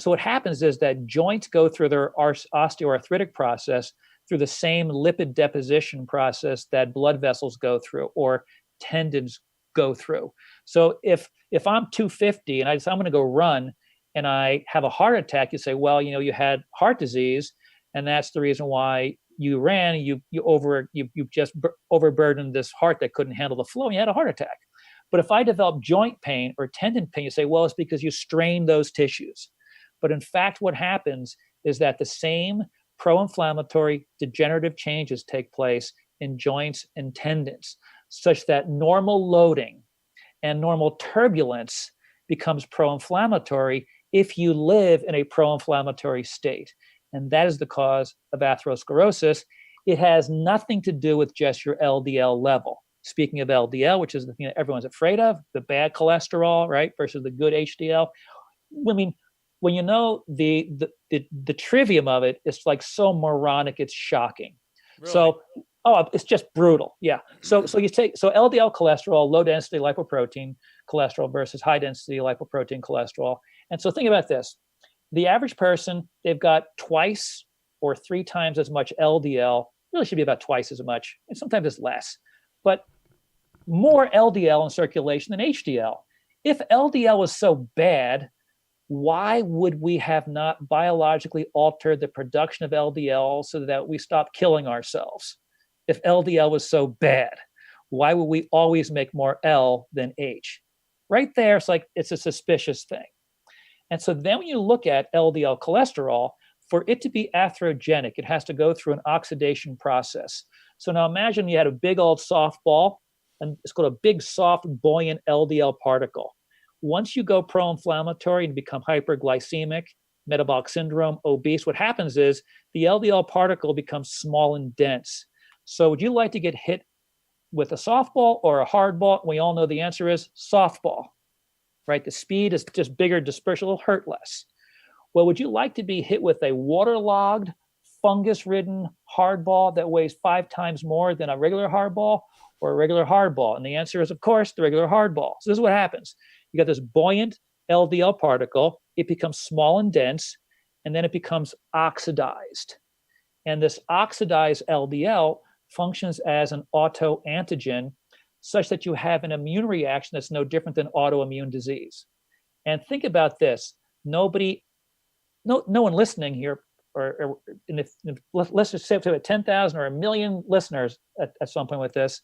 S2: what happens is that joints go through their osteoarthritic process through the same lipid deposition process that blood vessels go through or tendons go through. So if I'm 250 and I'm going to go run and I have a heart attack, you say, well, you had heart disease, and that's the reason why you ran. You just overburdened this heart that couldn't handle the flow, and you had a heart attack. But if I develop joint pain or tendon pain, you say, well, it's because you strained those tissues. But in fact, what happens is that the same pro-inflammatory degenerative changes take place in joints and tendons, such that normal loading and normal turbulence becomes pro-inflammatory if you live in a pro-inflammatory state. And that is the cause of atherosclerosis. It has nothing to do with just your LDL level. Speaking of LDL, which is the thing that everyone's afraid of, the bad cholesterol, right, versus the good HDL. I mean, when you know the trivium of it, it's like so moronic, it's shocking. Really? So, it's just brutal. Yeah. So LDL cholesterol, low density lipoprotein cholesterol versus high density lipoprotein cholesterol. And so think about this. The average person, they've got twice or 3 times as much LDL, really should be about twice as much, and sometimes it's less, but more LDL in circulation than HDL. If LDL was so bad, why would we have not biologically altered the production of LDL so that we stop killing ourselves? If LDL was so bad, why would we always make more L than H? Right there, it's a suspicious thing. And so then when you look at LDL cholesterol, for it to be atherogenic, it has to go through an oxidation process. So now imagine you had a big old softball, and it's called a big, soft, buoyant LDL particle. Once you go pro-inflammatory and become hyperglycemic, metabolic syndrome, obese, what happens is the LDL particle becomes small and dense. So would you like to get hit with a softball or a hardball? We all know the answer is softball, right? The speed is just bigger, dispersion will hurt less. Well, would you like to be hit with a waterlogged, fungus-ridden hardball that weighs 5 times more than a regular hardball, or a regular hardball? And the answer is, of course, the regular hardball. So this is what happens. You got this buoyant LDL particle, it becomes small and dense, and then it becomes oxidized. And this oxidized LDL functions as an autoantigen such that you have an immune reaction that's no different than autoimmune disease. And think about this. No one listening here, let's just say we have 10,000 or a million listeners at some point with this,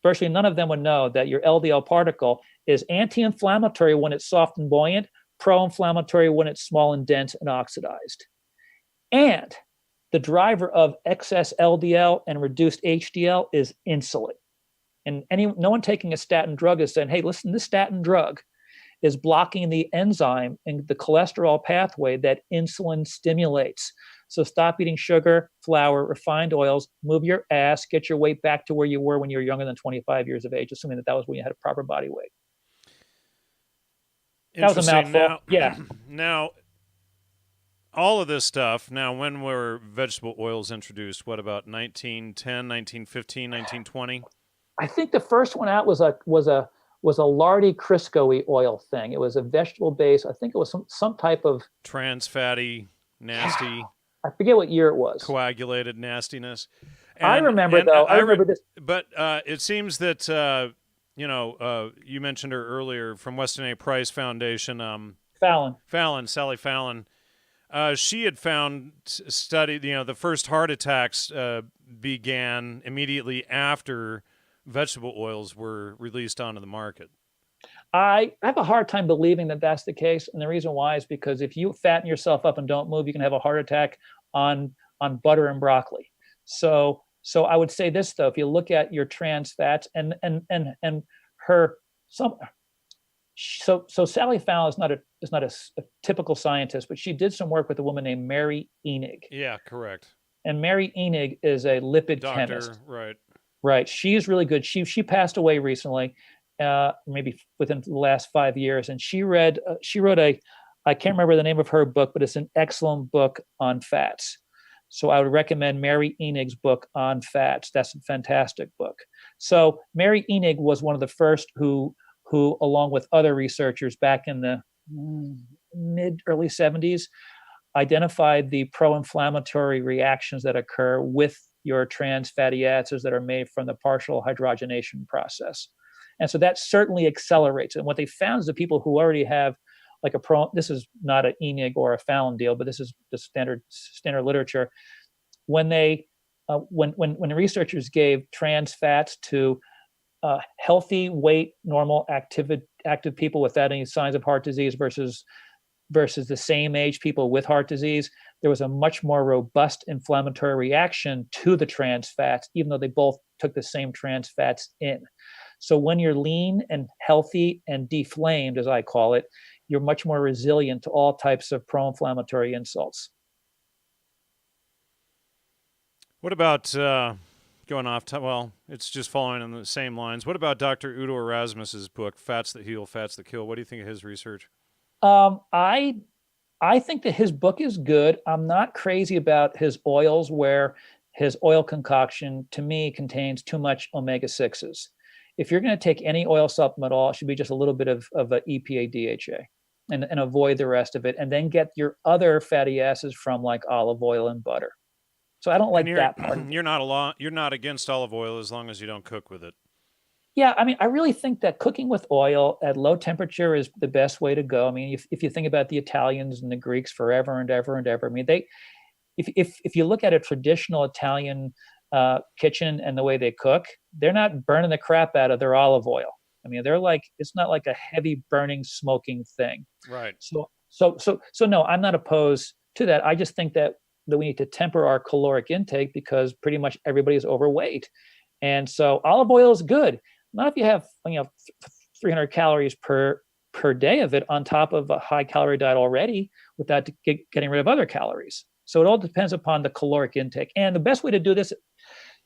S2: virtually none of them would know that your LDL particle is anti-inflammatory when it's soft and buoyant, pro-inflammatory when it's small and dense and oxidized. And the driver of excess LDL and reduced HDL is insulin. And no one taking a statin drug is saying, hey, listen, this statin drug is blocking the enzyme in the cholesterol pathway that insulin stimulates. So stop eating sugar, flour, refined oils, move your ass, get your weight back to where you were when you were younger than 25 years of age, assuming that was when you had a proper body weight. That was a mouthful.
S1: Now, all of this stuff, now when were vegetable oils introduced? What about 1910, 1915, 1920?
S2: I think the first one out was a Lardy Crisco-y oil thing. It was a vegetable base. I think it was some type of
S1: trans fatty, nasty.
S2: I forget what year it was.
S1: Coagulated nastiness.
S2: I remember this.
S1: But it seems that you mentioned her earlier from Weston A. Price Foundation. Sally Fallon. She had studied. The first heart attacks began immediately after vegetable oils were released onto the market.
S2: I have a hard time believing that that's the case. And the reason why is because if you fatten yourself up and don't move, you can have a heart attack on butter and broccoli. So I would say this, though, if you look at your trans fats and her, so Sally Fallon is not a typical scientist, but she did some work with a woman named Mary Enig.
S1: Yeah, correct.
S2: And Mary Enig is a lipid chemist.
S1: Right.
S2: Right. She's really good. She passed away recently, maybe within the last 5 years. And she wrote I can't remember the name of her book, but it's an excellent book on fats. So I would recommend Mary Enig's book on fats. That's a fantastic book. So Mary Enig was one of the first who along with other researchers back in the early 70s, identified the pro-inflammatory reactions that occur with your trans fatty acids that are made from the partial hydrogenation process. And so that certainly accelerates. And what they found is the people who already have this is not an Enig or a Fallon deal, but this is the standard literature. When when researchers gave trans fats to healthy weight, normal active people without any signs of heart disease versus the same age people with heart disease, there was a much more robust inflammatory reaction to the trans fats, even though they both took the same trans fats in. So when you're lean and healthy and DeFlamed, as I call it, you're much more resilient to all types of pro-inflammatory insults.
S1: What about going off? Well, it's just following on the same lines. What about Dr. Udo Erasmus's book, Fats That Heal, Fats That Kill? What do you think of his research?
S2: I think that his book is good. I'm not crazy about his oils, where his oil concoction, to me, contains too much omega-6s. If you're going to take any oil supplement at all, it should be just a little bit of a EPA DHA and avoid the rest of it. And then get your other fatty acids from like olive oil and butter. So I don't like that part.
S1: You're not against olive oil as long as you don't cook with it.
S2: Yeah, I mean, I really think that cooking with oil at low temperature is the best way to go. I mean, if you think about the Italians and the Greeks forever and ever and ever, I mean, if you look at a traditional Italian kitchen and the way they cook, they're not burning the crap out of their olive oil. I mean, it's not like a heavy burning, smoking thing.
S1: Right.
S2: So no, I'm not opposed to that. I just think that we need to temper our caloric intake because pretty much everybody is overweight. And so olive oil is good. Not if you have 300 calories per day of it on top of a high calorie diet already without getting rid of other calories. So it all depends upon the caloric intake. And the best way to do this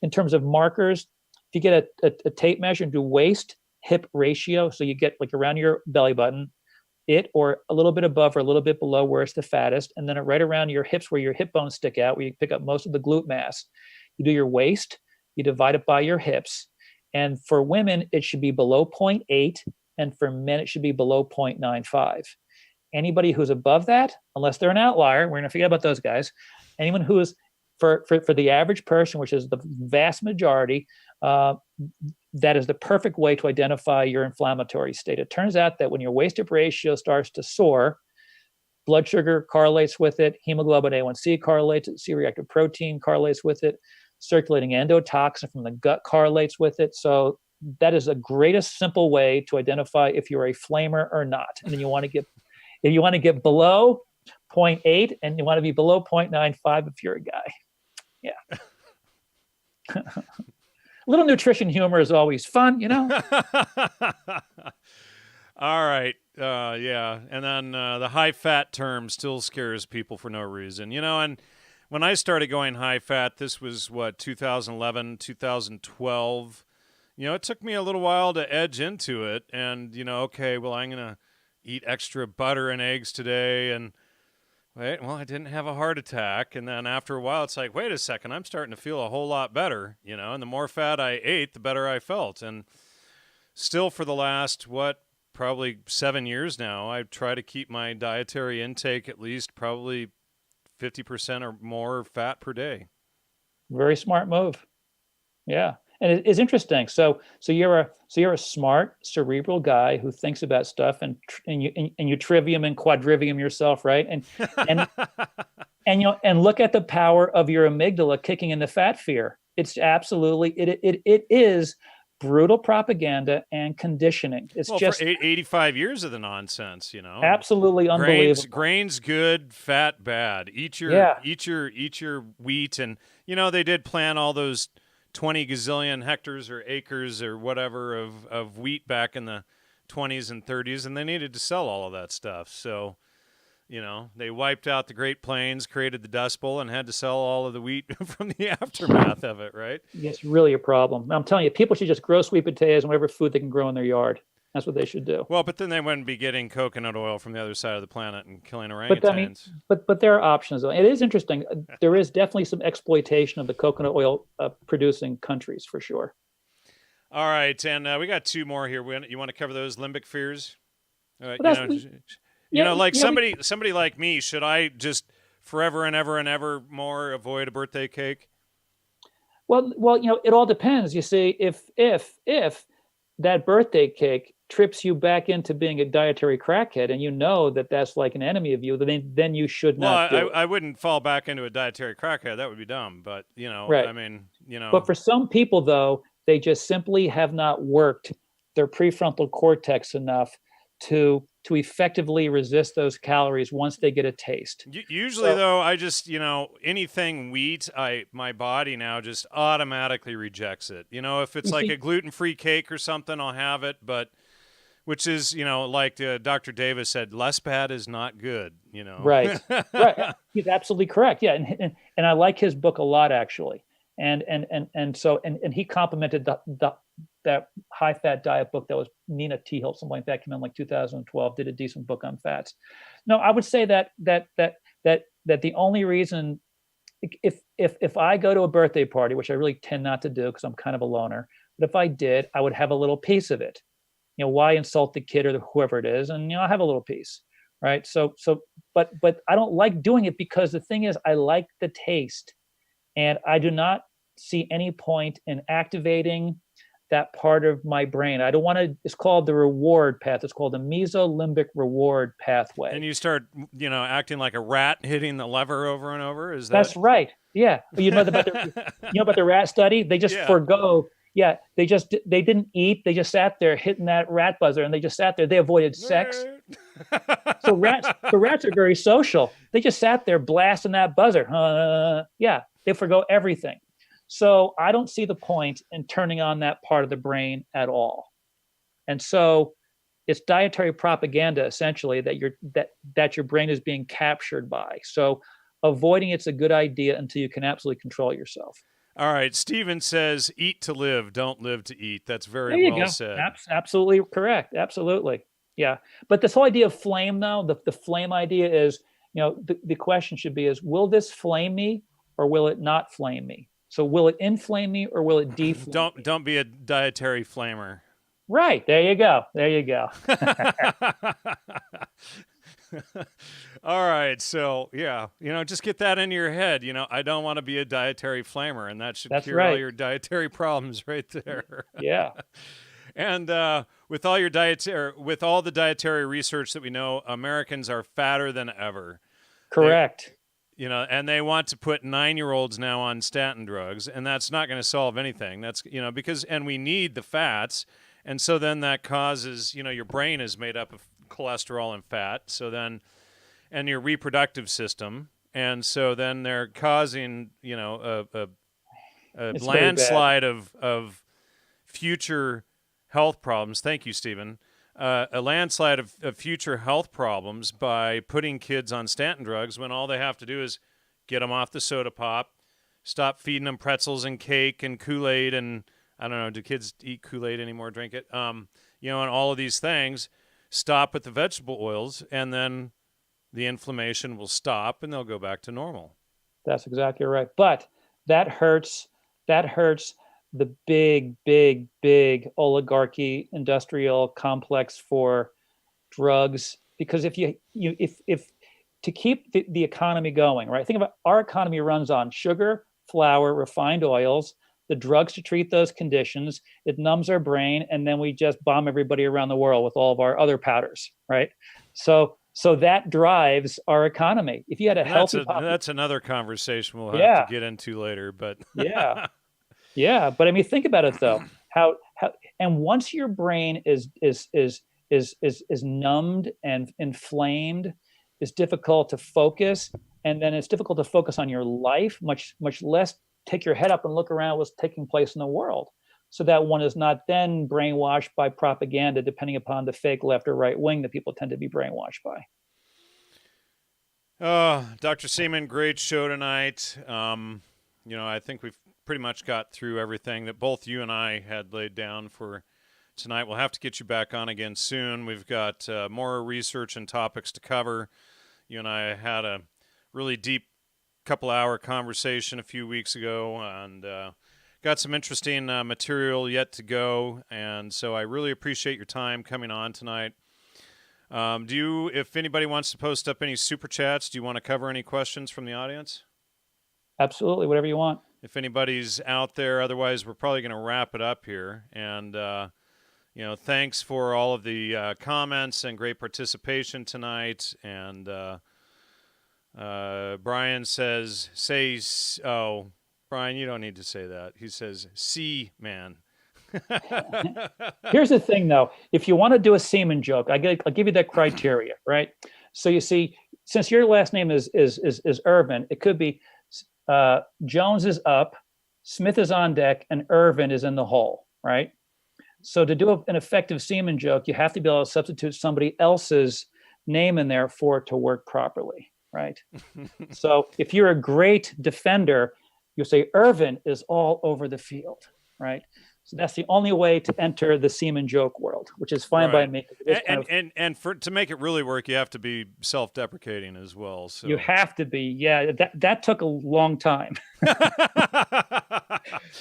S2: in terms of markers, if you get a tape measure and do waist hip ratio, so you get like around your belly button, or a little bit above or a little bit below where it's the fattest, and then right around your hips where your hip bones stick out, where you pick up most of the glute mass. You do your waist, you divide it by your hips. And for women, it should be below 0.8, and for men, it should be below 0.95. Anybody who's above that, unless they're an outlier, we're going to forget about those guys. Anyone who is, for the average person, which is the vast majority, that is the perfect way to identify your inflammatory state. It turns out that when your waist-hip ratio starts to soar, blood sugar correlates with it, hemoglobin A1C correlates, C-reactive protein correlates with it, circulating endotoxin from the gut correlates with it. So that is the greatest simple way to identify if you're a flamer or not. And then if you want to get below 0.8 and you want to be below 0.95 if you're a guy. Yeah. A little nutrition humor is always fun,
S1: All right. Yeah. And then the high fat term still scares people for no reason, and when I started going high fat, this was 2011, 2012. It took me a little while to edge into it and, okay, well, I'm going to eat extra butter and eggs today. And wait, well, I didn't have a heart attack. And then after a while, it's like, wait a second, I'm starting to feel a whole lot better, and the more fat I ate, the better I felt. And still for the last, probably 7 years now, I try to keep my dietary intake at least probably 50% or more fat per day.
S2: Very smart move. Yeah. And it's interesting. So you're a smart cerebral guy who thinks about stuff and you trivium and quadrivium yourself, right? And look at the power of your amygdala kicking in the fat fear. It's absolutely it is brutal propaganda and conditioning. It's just
S1: for 85 years of the nonsense,
S2: Absolutely unbelievable.
S1: Grains good, fat bad. Eat your wheat, and they did plant all those 20 gazillion hectares or acres or whatever of wheat back in the 20s and 30s, and they needed to sell all of that stuff. So, they wiped out the Great Plains, created the Dust Bowl, and had to sell all of the wheat from the aftermath of it, right?
S2: It's really a problem. I'm telling you, people should just grow sweet potatoes and whatever food they can grow in their yard. That's what they should do.
S1: Well, but then they wouldn't be getting coconut oil from the other side of the planet and killing orangutans.
S2: But there are options. It is interesting. There is definitely some exploitation of the coconut oil producing countries for sure.
S1: All right, and we got two more here. You want to cover those limbic fears? Somebody like me, should I just forever and ever and ever more avoid a birthday cake?
S2: Well, it all depends. You see, if that birthday cake trips you back into being a dietary crackhead, and that's like an enemy of you, then you should not.
S1: Well, I wouldn't fall back into a dietary crackhead. That would be dumb. But
S2: right.
S1: I mean,
S2: But for some people, though, they just simply have not worked their prefrontal cortex enough to effectively resist those calories once they get a taste.
S1: Usually, though, I just, anything wheat, my body now just automatically rejects it. If it's like a gluten-free cake or something, I'll have it, but which is, like Dr. Davis said, less bad is not good,
S2: Right. Right. He's absolutely correct. Yeah. And I like his book a lot, actually. And so he complimented that high fat diet book that was Nina Teal, something like that, came in like 2012, did a decent book on fats. No, I would say that the only reason, if I go to a birthday party, which I really tend not to do because I'm kind of a loner, but if I did, I would have a little piece of it. Why insult the kid or whoever it is? And I'll have a little piece. Right. But I don't like doing it because the thing is, I like the taste. And I do not see any point in activating that part of my brain. I don't want to, it's called the reward path. It's called the mesolimbic reward pathway.
S1: And you start, acting like a rat hitting the lever over and over. Is that?
S2: That's right. Yeah. But about the rat study, they just forego Yeah, they didn't eat. They just sat there hitting that rat buzzer, and they just sat there. They avoided sex. So rats are very social. They just sat there blasting that buzzer. Yeah, they forgo everything. So I don't see the point in turning on that part of the brain at all. And so it's dietary propaganda essentially that your brain is being captured by. So avoiding it's a good idea until you can absolutely control yourself.
S1: All right. Steven says, eat to live, don't live to eat. That's very
S2: There you
S1: well
S2: go.
S1: said.
S2: Absolutely correct. Absolutely. Yeah. But this whole idea of flame, though, the flame idea is, the question should be is, will this flame me or will it not flame me? So will it inflame me or will it deflame me?
S1: Don't be a dietary flamer.
S2: Right. There you go. There you go.
S1: All right. So, yeah, just get that in your head. I don't want to be a dietary flamer, and that should cure all your dietary problems right there.
S2: Yeah.
S1: And with all the dietary research that we know, Americans are fatter than ever.
S2: Correct.
S1: And they want to put 9-year-olds now on statin drugs, and that's not going to solve anything. That's, and we need the fats. And so then that causes, your brain is made up of cholesterol and fat. So then, and your reproductive system. And so then they're causing, a landslide of future health problems. Thank you, Stephen. A landslide of future health problems by putting kids on statin drugs when all they have to do is get them off the soda pop, stop feeding them pretzels and cake and Kool-Aid and, I don't know, do kids eat Kool-Aid anymore, drink it? And all of these things, stop with the vegetable oils, and then the inflammation will stop and they'll go back to normal.
S2: That's exactly right. But that hurts the big, big, big oligarchy industrial complex for drugs, because if to keep the economy going, right? Think about our economy runs on sugar, flour, refined oils, the drugs to treat those conditions. It numbs our brain, and then we just bomb everybody around the world with all of our other powders, right? So that drives our economy. If you had a healthy
S1: that's another conversation we'll have to get into later, but
S2: yeah. But I mean, think about it though. How and once your brain is numbed and inflamed, it's difficult to focus, and then it's difficult to focus on your life. Much less take your head up and look around what's taking place in the world, so that one is not then brainwashed by propaganda, depending upon the fake left or right wing that people tend to be brainwashed by.
S1: Dr. Seaman, great show tonight. I think we've pretty much got through everything that both you and I had laid down for tonight. We'll have to get you back on again soon. We've got more research and topics to cover. You and I had a really deep couple-hour conversation a few weeks ago, and got some interesting material yet to go. And so I really appreciate your time coming on tonight. If anybody wants to post up any super chats, do you want to cover any questions from the audience?
S2: Absolutely, whatever you want.
S1: If anybody's out there, otherwise we're probably going to wrap it up here. And, thanks for all of the comments and great participation tonight. And Brian says, Brian, you don't need to say that. He says, Seaman.
S2: Here's the thing, though. If you want to do a Seaman joke, I'll give you that criteria, right? So you see, since your last name is Irvin, it could be Jones is up, Smith is on deck, and Irvin is in the hole, right? So to do an effective Seaman joke, you have to be able to substitute somebody else's name in there for it to work properly, right? So if you're a great defender, you'll say Irvin is all over the field, right? So that's the only way to enter the Seaman joke world, which is fine by me.
S1: And to make it really work, you have to be self-deprecating as well. So
S2: you have to be, yeah. That took a long time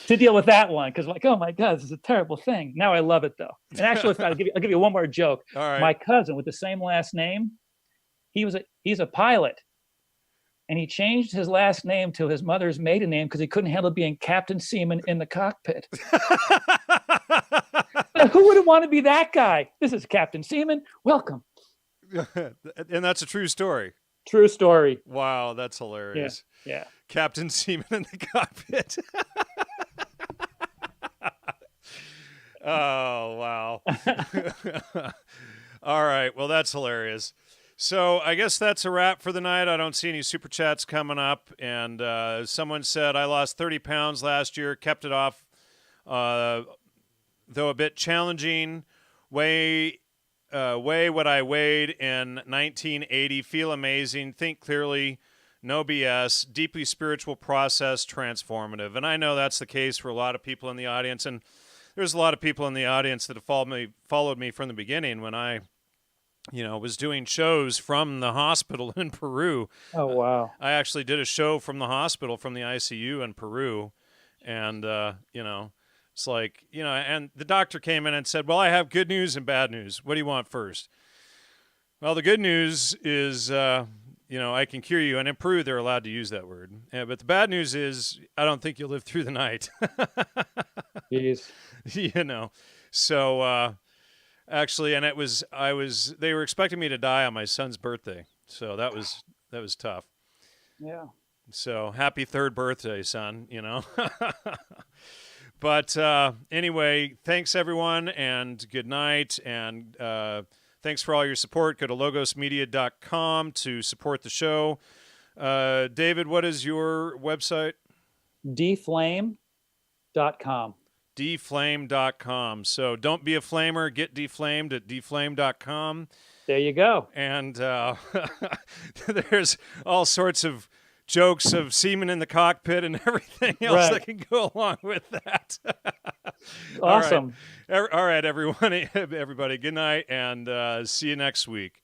S2: to deal with that one, because oh my God, this is a terrible thing. Now I love it though. And actually, I'll give you one more joke.
S1: All right.
S2: My cousin with the same last name, he's a pilot. And he changed his last name to his mother's maiden name because he couldn't handle being Captain Seaman in the cockpit. Who wouldn't want to be that guy? This is Captain Seaman. Welcome.
S1: And that's a true story.
S2: True story.
S1: Wow, that's hilarious.
S2: Yeah.
S1: Captain Seaman in the cockpit. Oh, wow. All right. Well, that's hilarious. So I guess that's a wrap for the night. I don't see any super chats coming up. And someone said, I lost 30 pounds last year, kept it off, though a bit challenging. Weigh what I weighed in 1980. Feel amazing. Think clearly. No BS. Deeply spiritual process. Transformative. And I know that's the case for a lot of people in the audience. And there's a lot of people in the audience that have followed me from the beginning when I, was doing shows from the hospital in Peru.
S2: Oh, wow.
S1: I actually did a show from the hospital, from the ICU in Peru. And, it's like, and the doctor came in and said, well, I have good news and bad news. What do you want first? Well, the good news is, I can cure you. And in Peru, they're allowed to use that word. But the bad news is I don't think you'll live through the night.
S2: Jeez.
S1: So actually, and they were expecting me to die on my son's birthday. So that was tough.
S2: Yeah.
S1: So happy third birthday, son, But anyway, thanks everyone, and good night, and thanks for all your support. Go to logosmedia.com to support the show. David, what is your website?
S2: DeFlame.com.
S1: DeFlame.com. So don't be a flamer. Get deflamed at DeFlame.com.
S2: There you go.
S1: And there's all sorts of jokes of semen in the cockpit and everything else that can go along with that.
S2: Awesome.
S1: All right, everyone, everybody, good night, and see you next week.